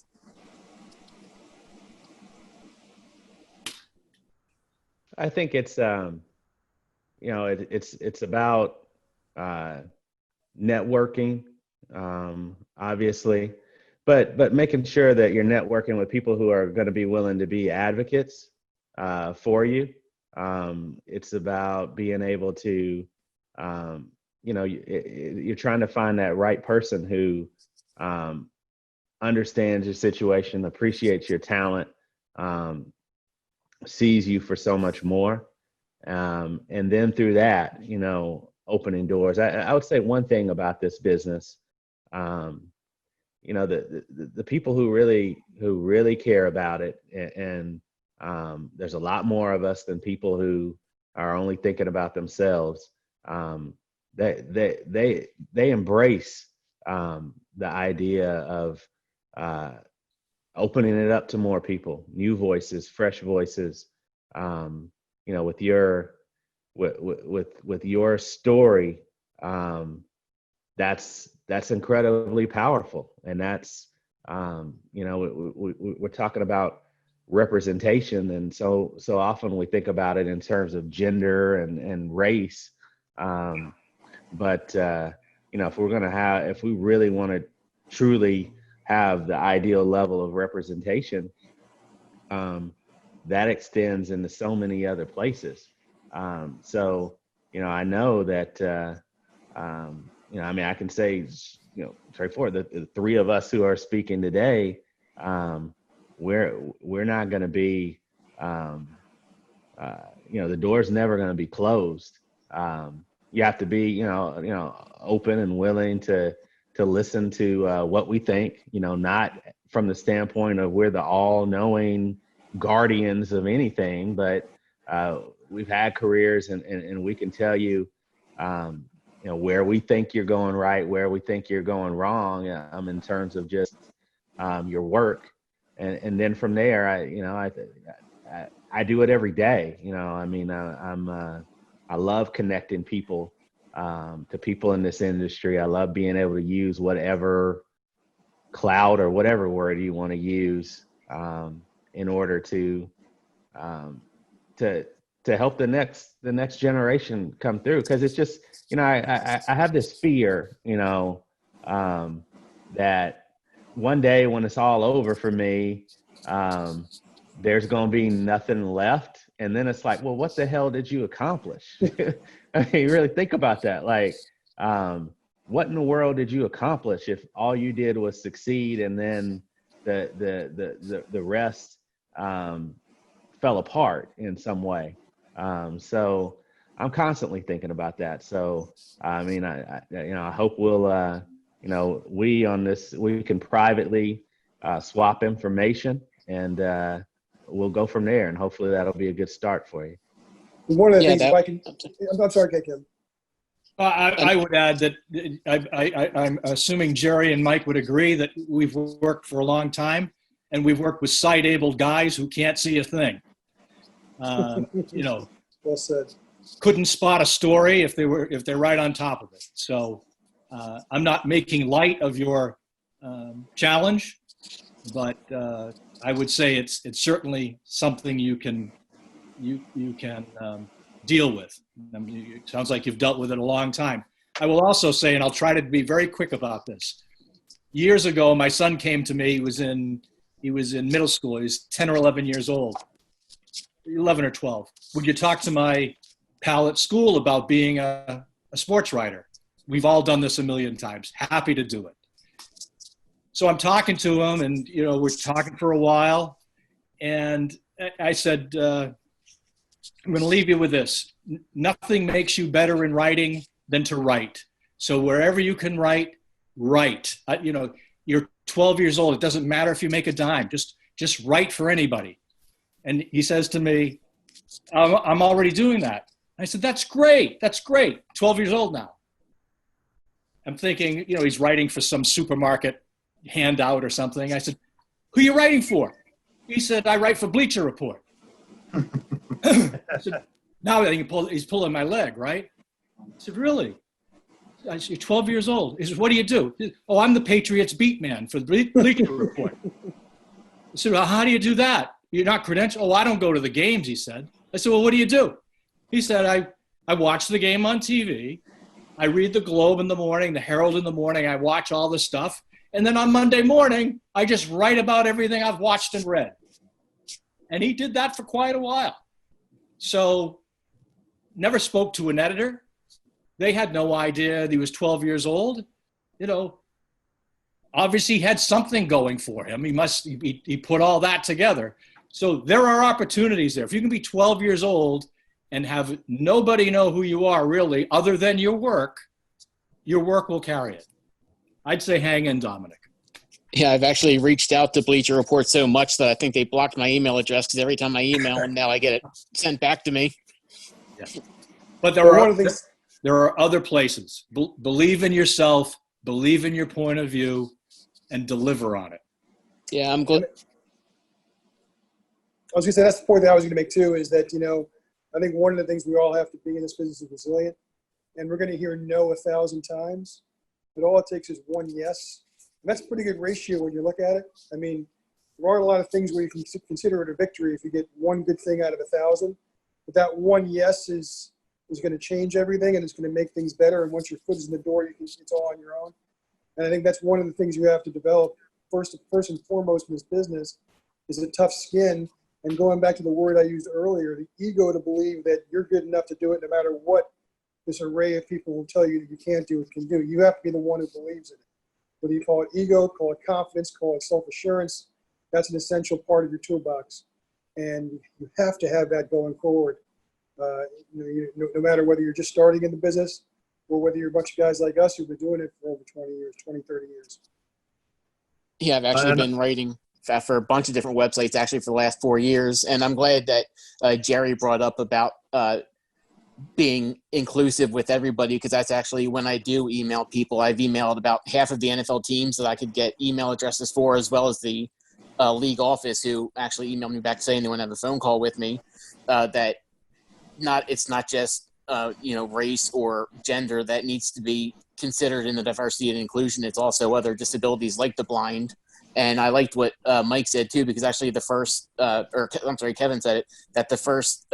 I think it's it's about networking, obviously, but making sure that you're networking with people who are going to be willing to be advocates for you. It's about being able to, you're trying to find that right person who understands your situation, appreciates your talent, sees you for so much more. And then through that, opening doors. I would say one thing about this business, the people who really care about it, and there's a lot more of us than people who are only thinking about themselves. They embrace the idea of opening it up to more people, new voices, fresh voices. With your story, that's incredibly powerful, and that's we're talking about representation, and so often we think about it in terms of gender and race, but if we really want to truly have the ideal level of representation, that extends into so many other places. I know that, I can say, straightforward, the 3 of us who are speaking today, we're not going to be, the door's never going to be closed. You have to be, open and willing to listen to what we think, not from the standpoint of we're the all-knowing guardians of anything, but we've had careers and we can tell you, where we think you're going right, where we think you're going wrong, in terms of just your work, and then from there, I do it every day. I mean, I love connecting people to people in this industry. I love being able to use whatever cloud or whatever word you want to use in order to help the next generation come through. Because it's just, I have this fear, that one day when it's all over for me, there's going to be nothing left. And then it's like, well, what the hell did you accomplish? I mean, you really think about that. Like, what in the world did you accomplish if all you did was succeed and then the rest fell apart in some way? So I'm constantly thinking about that. So, I mean, I hope we'll, we can privately swap information, and we'll go from there, and hopefully that'll be a good start for you. One of the things, if I can, I'm sorry, Kim. I would add that I'm assuming Jerry and Mike would agree that we've worked for a long time, and we've worked with sight-abled guys who can't see a thing. Well said. Couldn't spot a story if they're right on top of it. So I'm not making light of your challenge, but I would say it's certainly something you can deal with. I mean, it sounds like you've dealt with it a long time. I will also say, and I'll try to be very quick about this. Years ago, my son came to me. He was in middle school. He was 10 or 11 years old, 11 or 12. Would you talk to my pal at school about being a sports writer? We've all done this a million times. Happy to do it. So I'm talking to him, and we're talking for a while, and I said, I'm going to leave you with this. Nothing makes you better in writing than to write. So wherever you can write, write. You're 12 years old. It doesn't matter if you make a dime. Just write for anybody. And he says to me, I'm already doing that. I said, that's great. That's great. 12 years old now. I'm thinking, he's writing for some supermarket handout or something. I said, who are you writing for? He said, I write for Bleacher Report. I said, now he's pulling my leg, right? I said, really? I said, you're 12 years old. He said, what do you do? Oh, I'm the Patriots beat man for the Bleacher Report. I said, well, how do you do that? You're not credentialed? Oh, I don't go to the games, he said. I said, well, what do you do? He said, I watch the game on TV. I read the Globe in the morning, the Herald in the morning. I watch all the stuff. And then on Monday morning, I just write about everything I've watched and read. And he did that for quite a while. So never spoke to an editor. They had no idea that he was 12 years old. Obviously he had something going for him. He put all that together. So there are opportunities there. If you can be 12 years old and have nobody know who you are really other than your work will carry it. I'd say hang in, Dominic. Yeah, I've actually reached out to Bleacher Report so much that I think they blocked my email address because every time I email them now I get it sent back to me. Yeah. But there are other places. Believe in yourself, believe in your point of view, and deliver on it. Yeah, I'm glad. I was going to say, that's the point that I was going to make too, is that, I think one of the things we all have to be in this business is resilient. And we're going to hear no 1,000 times, but all it takes is one yes. And that's a pretty good ratio when you look at it. I mean, there aren't a lot of things where you can consider it a victory if you get one good thing out of 1,000. But that one yes is going to change everything, and it's going to make things better. And once your foot is in the door, it's all on your own. And I think that's one of the things you have to develop first and foremost in this business is a tough skin. And going back to the word I used earlier, the ego to believe that you're good enough to do it no matter what this array of people will tell you that you can't do it can do. You have to be the one who believes in it. Whether you call it ego, call it confidence, call it self-assurance, that's an essential part of your toolbox. And you have to have that going forward. No matter whether you're just starting in the business or whether you're a bunch of guys like us who've been doing it for over 20 years, 20, 30 years. Yeah, I've actually been writing for a bunch of different websites actually for the last 4 years. And I'm glad that Jerry brought up about being inclusive with everybody, because that's actually when I do email people. I've emailed about half of the NFL teams that I could get email addresses for, as well as the league office, who actually emailed me back saying they want to have a phone call with me. That it's not just race or gender that needs to be considered in the diversity and inclusion. It's also other disabilities like the blind. And I liked what Mike said too, because actually Kevin said it, that the first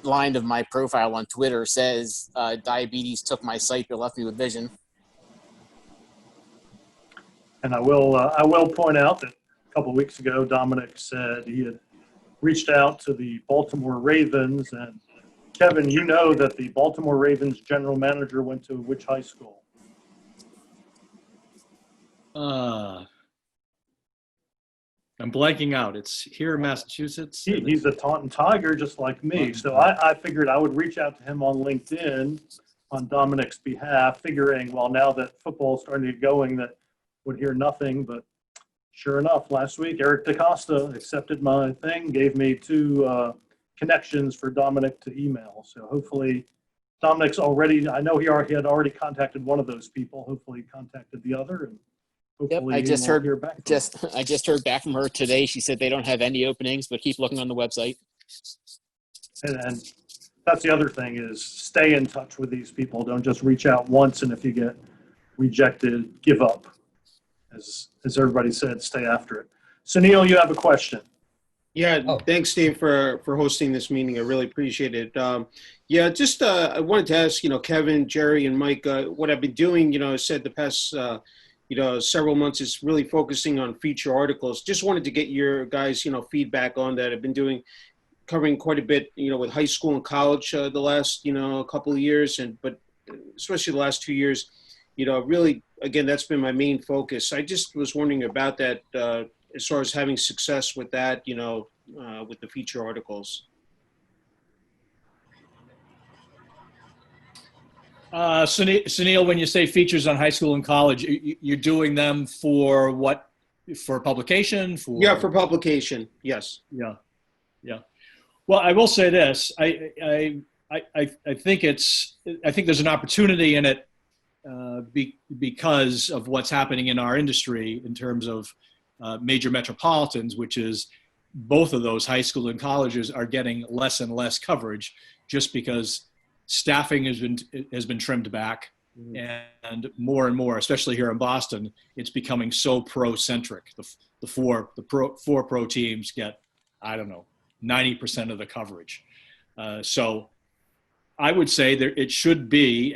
line of my profile on Twitter says, diabetes took my sight but left me with vision. And I will point out that a couple of weeks ago, Dominic said he had reached out to the Baltimore Ravens. And Kevin, you know that the Baltimore Ravens general manager went to which high school? I'm blanking out. It's here in Massachusetts. He's a Taunton Tiger, just like me. So I figured I would reach out to him on LinkedIn on Dominic's behalf, figuring, well, now that football's starting to get going, that would hear nothing. But sure enough, last week, Eric DaCosta accepted my thing, gave me 2 connections for Dominic to email. So hopefully Dominic's already, I know he had already contacted one of those people. Hopefully he contacted the other. And hopefully I just heard back I just heard back from her today. She said they don't have any openings, but keep looking on the website. And that's the other thing, is stay in touch with these people. Don't just reach out once, and if you get rejected, give up. As everybody said, stay after it. So Neil, you have a question. Yeah, thanks, Steve, for hosting this meeting. I really appreciate it. I wanted to ask, Kevin, Jerry, and Mike, what I've been doing, I said the past several months is really focusing on feature articles. Just wanted to get your guys, feedback on that. I've been covering quite a bit, with high school and college the last, couple of years, but especially the last 2 years, really, again, that's been my main focus. I just was wondering about that as far as having success with that, with the feature articles. Sunil, when you say features on high school and college, you're doing them for what? For publication? For publication, yes. Yeah. Well, I will say this. I think there's an opportunity in it because of what's happening in our industry in terms of major metropolitans, which is both of those, high school and colleges, are getting less and less coverage just because staffing has been trimmed back, and more, especially here in Boston, it's becoming so pro-centric. The four pro teams get, 90% of the coverage. So I would say that it should be.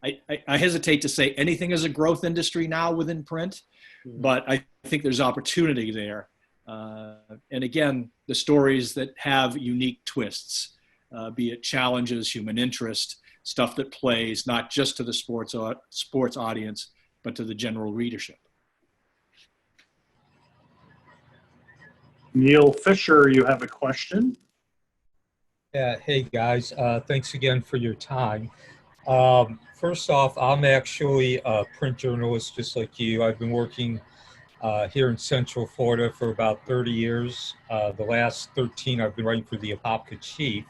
I hesitate to say anything is a growth industry now within print, but I think there's opportunity there. And again, the stories that have unique twists. Be it challenges, human interest, stuff that plays not just to the sports audience, but to the general readership. Neil Fisher, you have a question? Yeah, hey guys, thanks again for your time. First off, I'm actually a print journalist just like you. I've been working here in Central Florida for about 30 years. The last 13 I've been writing for the Apopka Chief.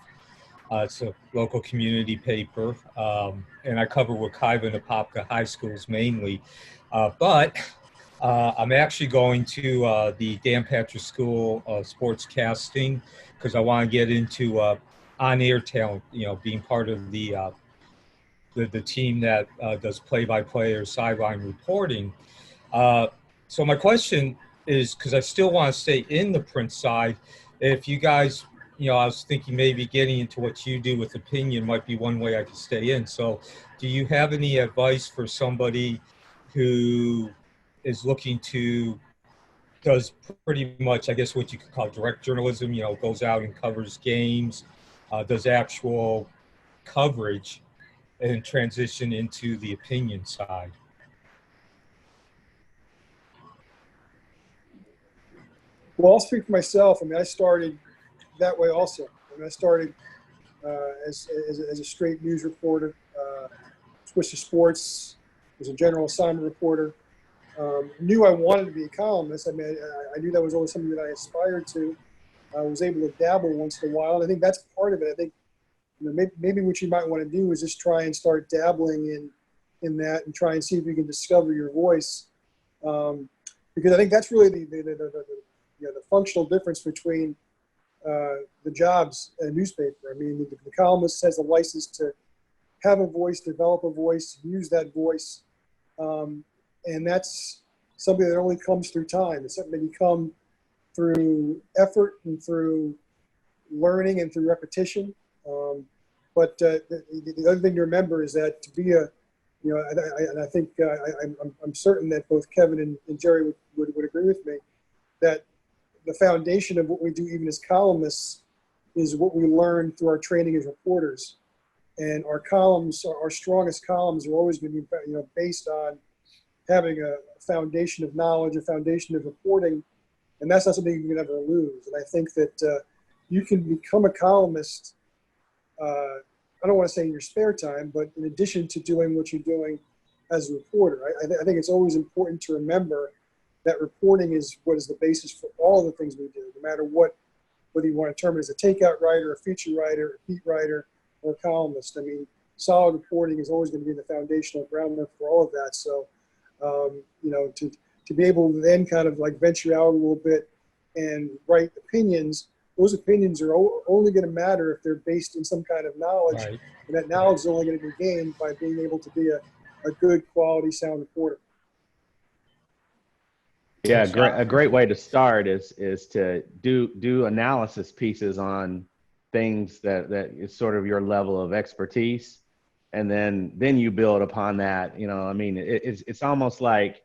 It's a local community paper, and I cover Wekiva and Apopka high schools mainly. But I'm actually going to the Dan Patrick School of Sports Casting because I want to get into on-air talent, being part of the team that does play-by-play or sideline reporting. So my question is, because I still want to stay in the print side, if you guys, I was thinking maybe getting into what you do with opinion might be one way I could stay in. So do you have any advice for somebody who is looking to, does pretty much, I guess, what you could call direct journalism, goes out and covers games, does actual coverage and transition into the opinion side? Well, I'll speak for myself. I started that way also. I started as a straight news reporter, switched to sports, was a general assignment reporter. Knew I wanted to be a columnist. I knew that was always something that I aspired to. I was able to dabble once in a while, and I think that's part of it. I think maybe what you might want to do is just try and start dabbling in that and try and see if you can discover your voice. Because I think that's really the functional difference between the jobs in a newspaper. I mean, the columnist has a license to have a voice, develop a voice, use that voice. And that's something that only comes through time. It's something that you come through effort and through learning and through repetition. But the other thing to remember is that to be and I think I'm certain that both Kevin and Jerry would agree with me, that the foundation of what we do even as columnists is what we learn through our training as reporters. And our columns, our strongest columns are always going to be based on having a foundation of knowledge, a foundation of reporting, and that's not something you can ever lose. And I think that you can become a columnist, I don't want to say in your spare time, but in addition to doing what you're doing as a reporter. I think it's always important to remember that reporting is what is the basis for all the things we do, no matter whether you want to term it as a takeout writer, a feature writer, a beat writer, or a columnist. I mean, solid reporting is always going to be the foundational groundwork for all of that. So, to be able to then kind of like venture out a little bit and write opinions, those opinions are only going to matter if they're based in some kind of knowledge. Right. And that knowledge is only going to be gained by being able to be a good quality sound reporter. Yeah, a great way to start is to do analysis pieces on things that is sort of your level of expertise, and then you build upon that. I mean, it's almost like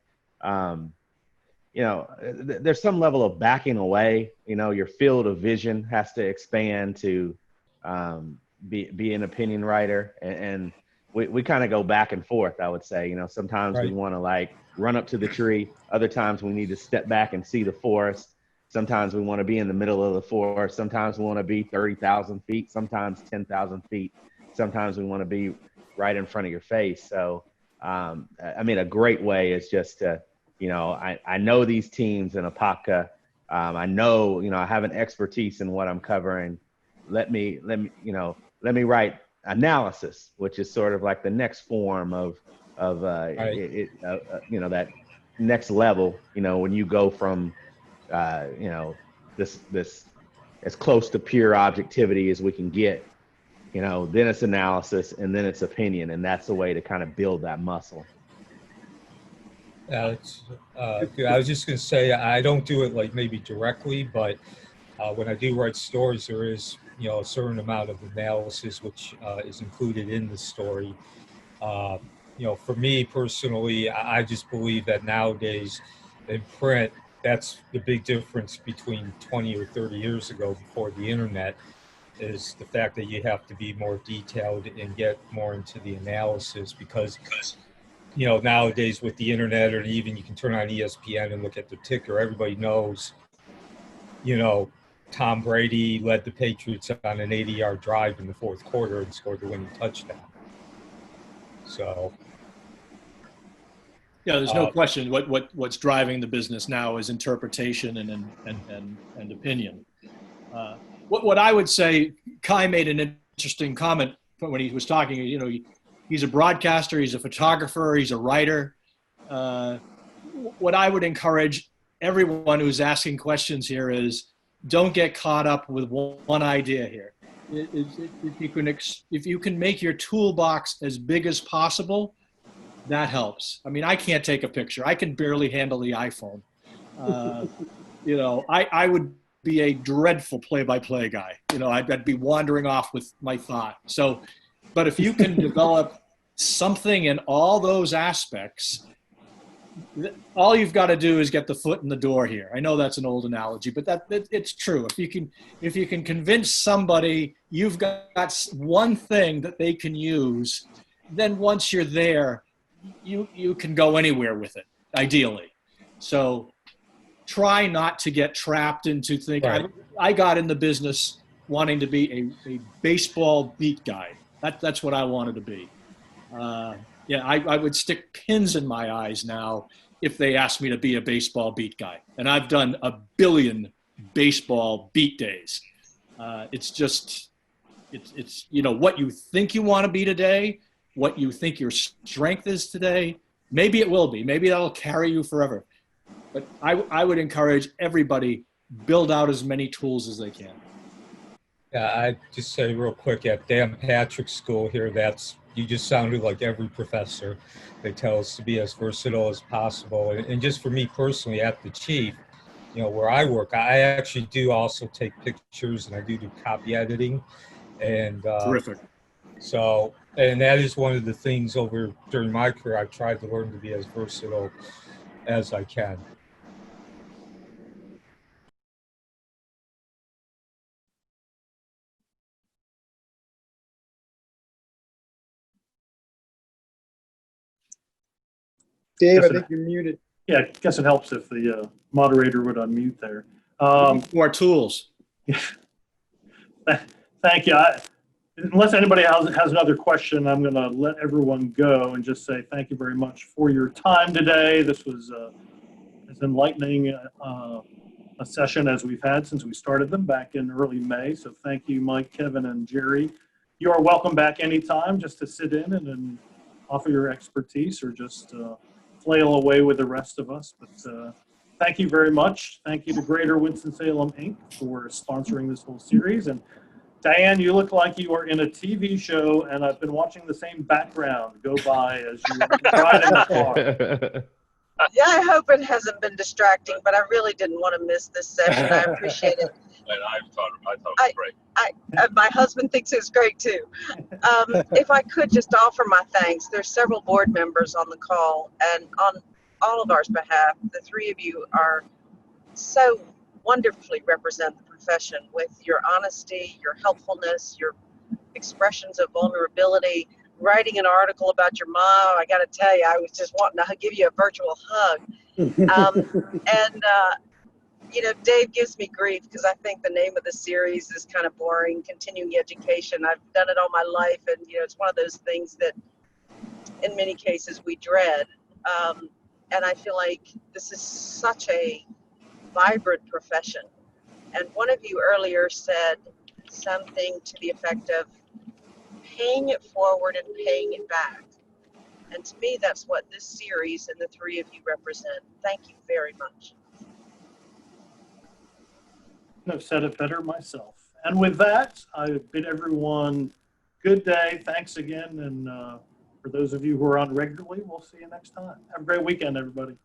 there's some level of backing away. Your field of vision has to expand to be an opinion writer, and we kind of go back and forth, I would say. Sometimes we want to like run up to the tree. Other times we need to step back and see the forest. Sometimes we want to be in the middle of the forest. Sometimes we want to be 30,000 feet, sometimes 10,000 feet. Sometimes we want to be right in front of your face. So, I mean, a great way is just to, I know these teams in Apopka. I know, I have an expertise in what I'm covering. Let me write analysis, which is sort of like the next form of that next level, when you go from, this as close to pure objectivity as we can get, then it's analysis and then it's opinion. And that's the way to kind of build that muscle. I was just going to say, I don't do it like maybe directly, but when I do write stories, there is, a certain amount of analysis which is included in the story. For me personally, I just believe that nowadays in print, that's the big difference between 20 or 30 years ago before the internet, is the fact that you have to be more detailed and get more into the analysis because nowadays with the internet, or even you can turn on ESPN and look at the ticker, everybody knows, Tom Brady led the Patriots on an 80-yard drive in the fourth quarter and scored the winning touchdown. So, yeah, there's no question. What's driving the business now is interpretation and opinion. What I would say, Kai made an interesting comment when he was talking. He's a broadcaster, he's a photographer, he's a writer. What I would encourage everyone who's asking questions here is, don't get caught up with one idea here. If you can make your toolbox as big as possible, that helps. I mean, I can't take a picture. I can barely handle the iPhone. I would be a dreadful play-by-play guy. I'd be wandering off with my thought. So, but if you can develop something in all those aspects, all you've got to do is get the foot in the door here. I know that's an old analogy, but it's true. If you can convince somebody you've got one thing that they can use, then once you're there, you can go anywhere with it, ideally. So try not to get trapped into thinking, right. I got in the business wanting to be a baseball beat guy. That's what I wanted to be. I would stick pins in my eyes now if they asked me to be a baseball beat guy. And I've done a billion baseball beat days. It's just, It's what you think you want to be today, what you think your strength is today. Maybe it will be. Maybe that'll carry you forever. But I would encourage everybody, build out as many tools as they can. Yeah, I just say real quick, at Dan Patrick's school here, you just sounded like every professor. They tell us to be as versatile as possible. And just for me personally, at the Chief, where I work, I actually do also take pictures and I do copy editing. And Terrific. so, and that is one of the things during my career, I've tried to learn to be as versatile as I can. Dave, I Yes, think you're muted. Yeah, I guess it helps if the moderator would unmute there. More tools. Thank you. Unless anybody has another question, I'm going to let everyone go and just say thank you very much for your time today. This was as enlightening a session as we've had since we started them back in early May. So thank you, Mike, Kevin, and Jerry. You are welcome back anytime just to sit in and offer your expertise or just flail away with the rest of us. But thank you very much. Thank you to Greater Winston-Salem, Inc. for sponsoring this whole series. And Diane, you look like you are in a TV show, and I've been watching the same background go by as you ride in the car. Yeah, I hope it hasn't been distracting, but I really didn't want to miss this session. I appreciate it. And I thought it was great. My husband thinks it's great too. If I could just offer my thanks, there's several board members on the call, and on all of our behalf, the three of you are so wonderfully represent the profession with your honesty, your helpfulness, your expressions of vulnerability. Writing an article about your mom, I got to tell you, I was just wanting to give you a virtual hug. Dave gives me grief because I think the name of the series is kind of boring, continuing education. I've done it all my life, and it's one of those things that in many cases we dread. And I feel like this is such a vibrant profession. And one of you earlier said something to the effect of paying it forward and paying it back. And to me, that's what this series and the three of you represent. Thank you very much. I've said it better myself. And with that, I bid everyone good day. Thanks again. And for those of you who are on regularly, we'll see you next time. Have a great weekend, everybody.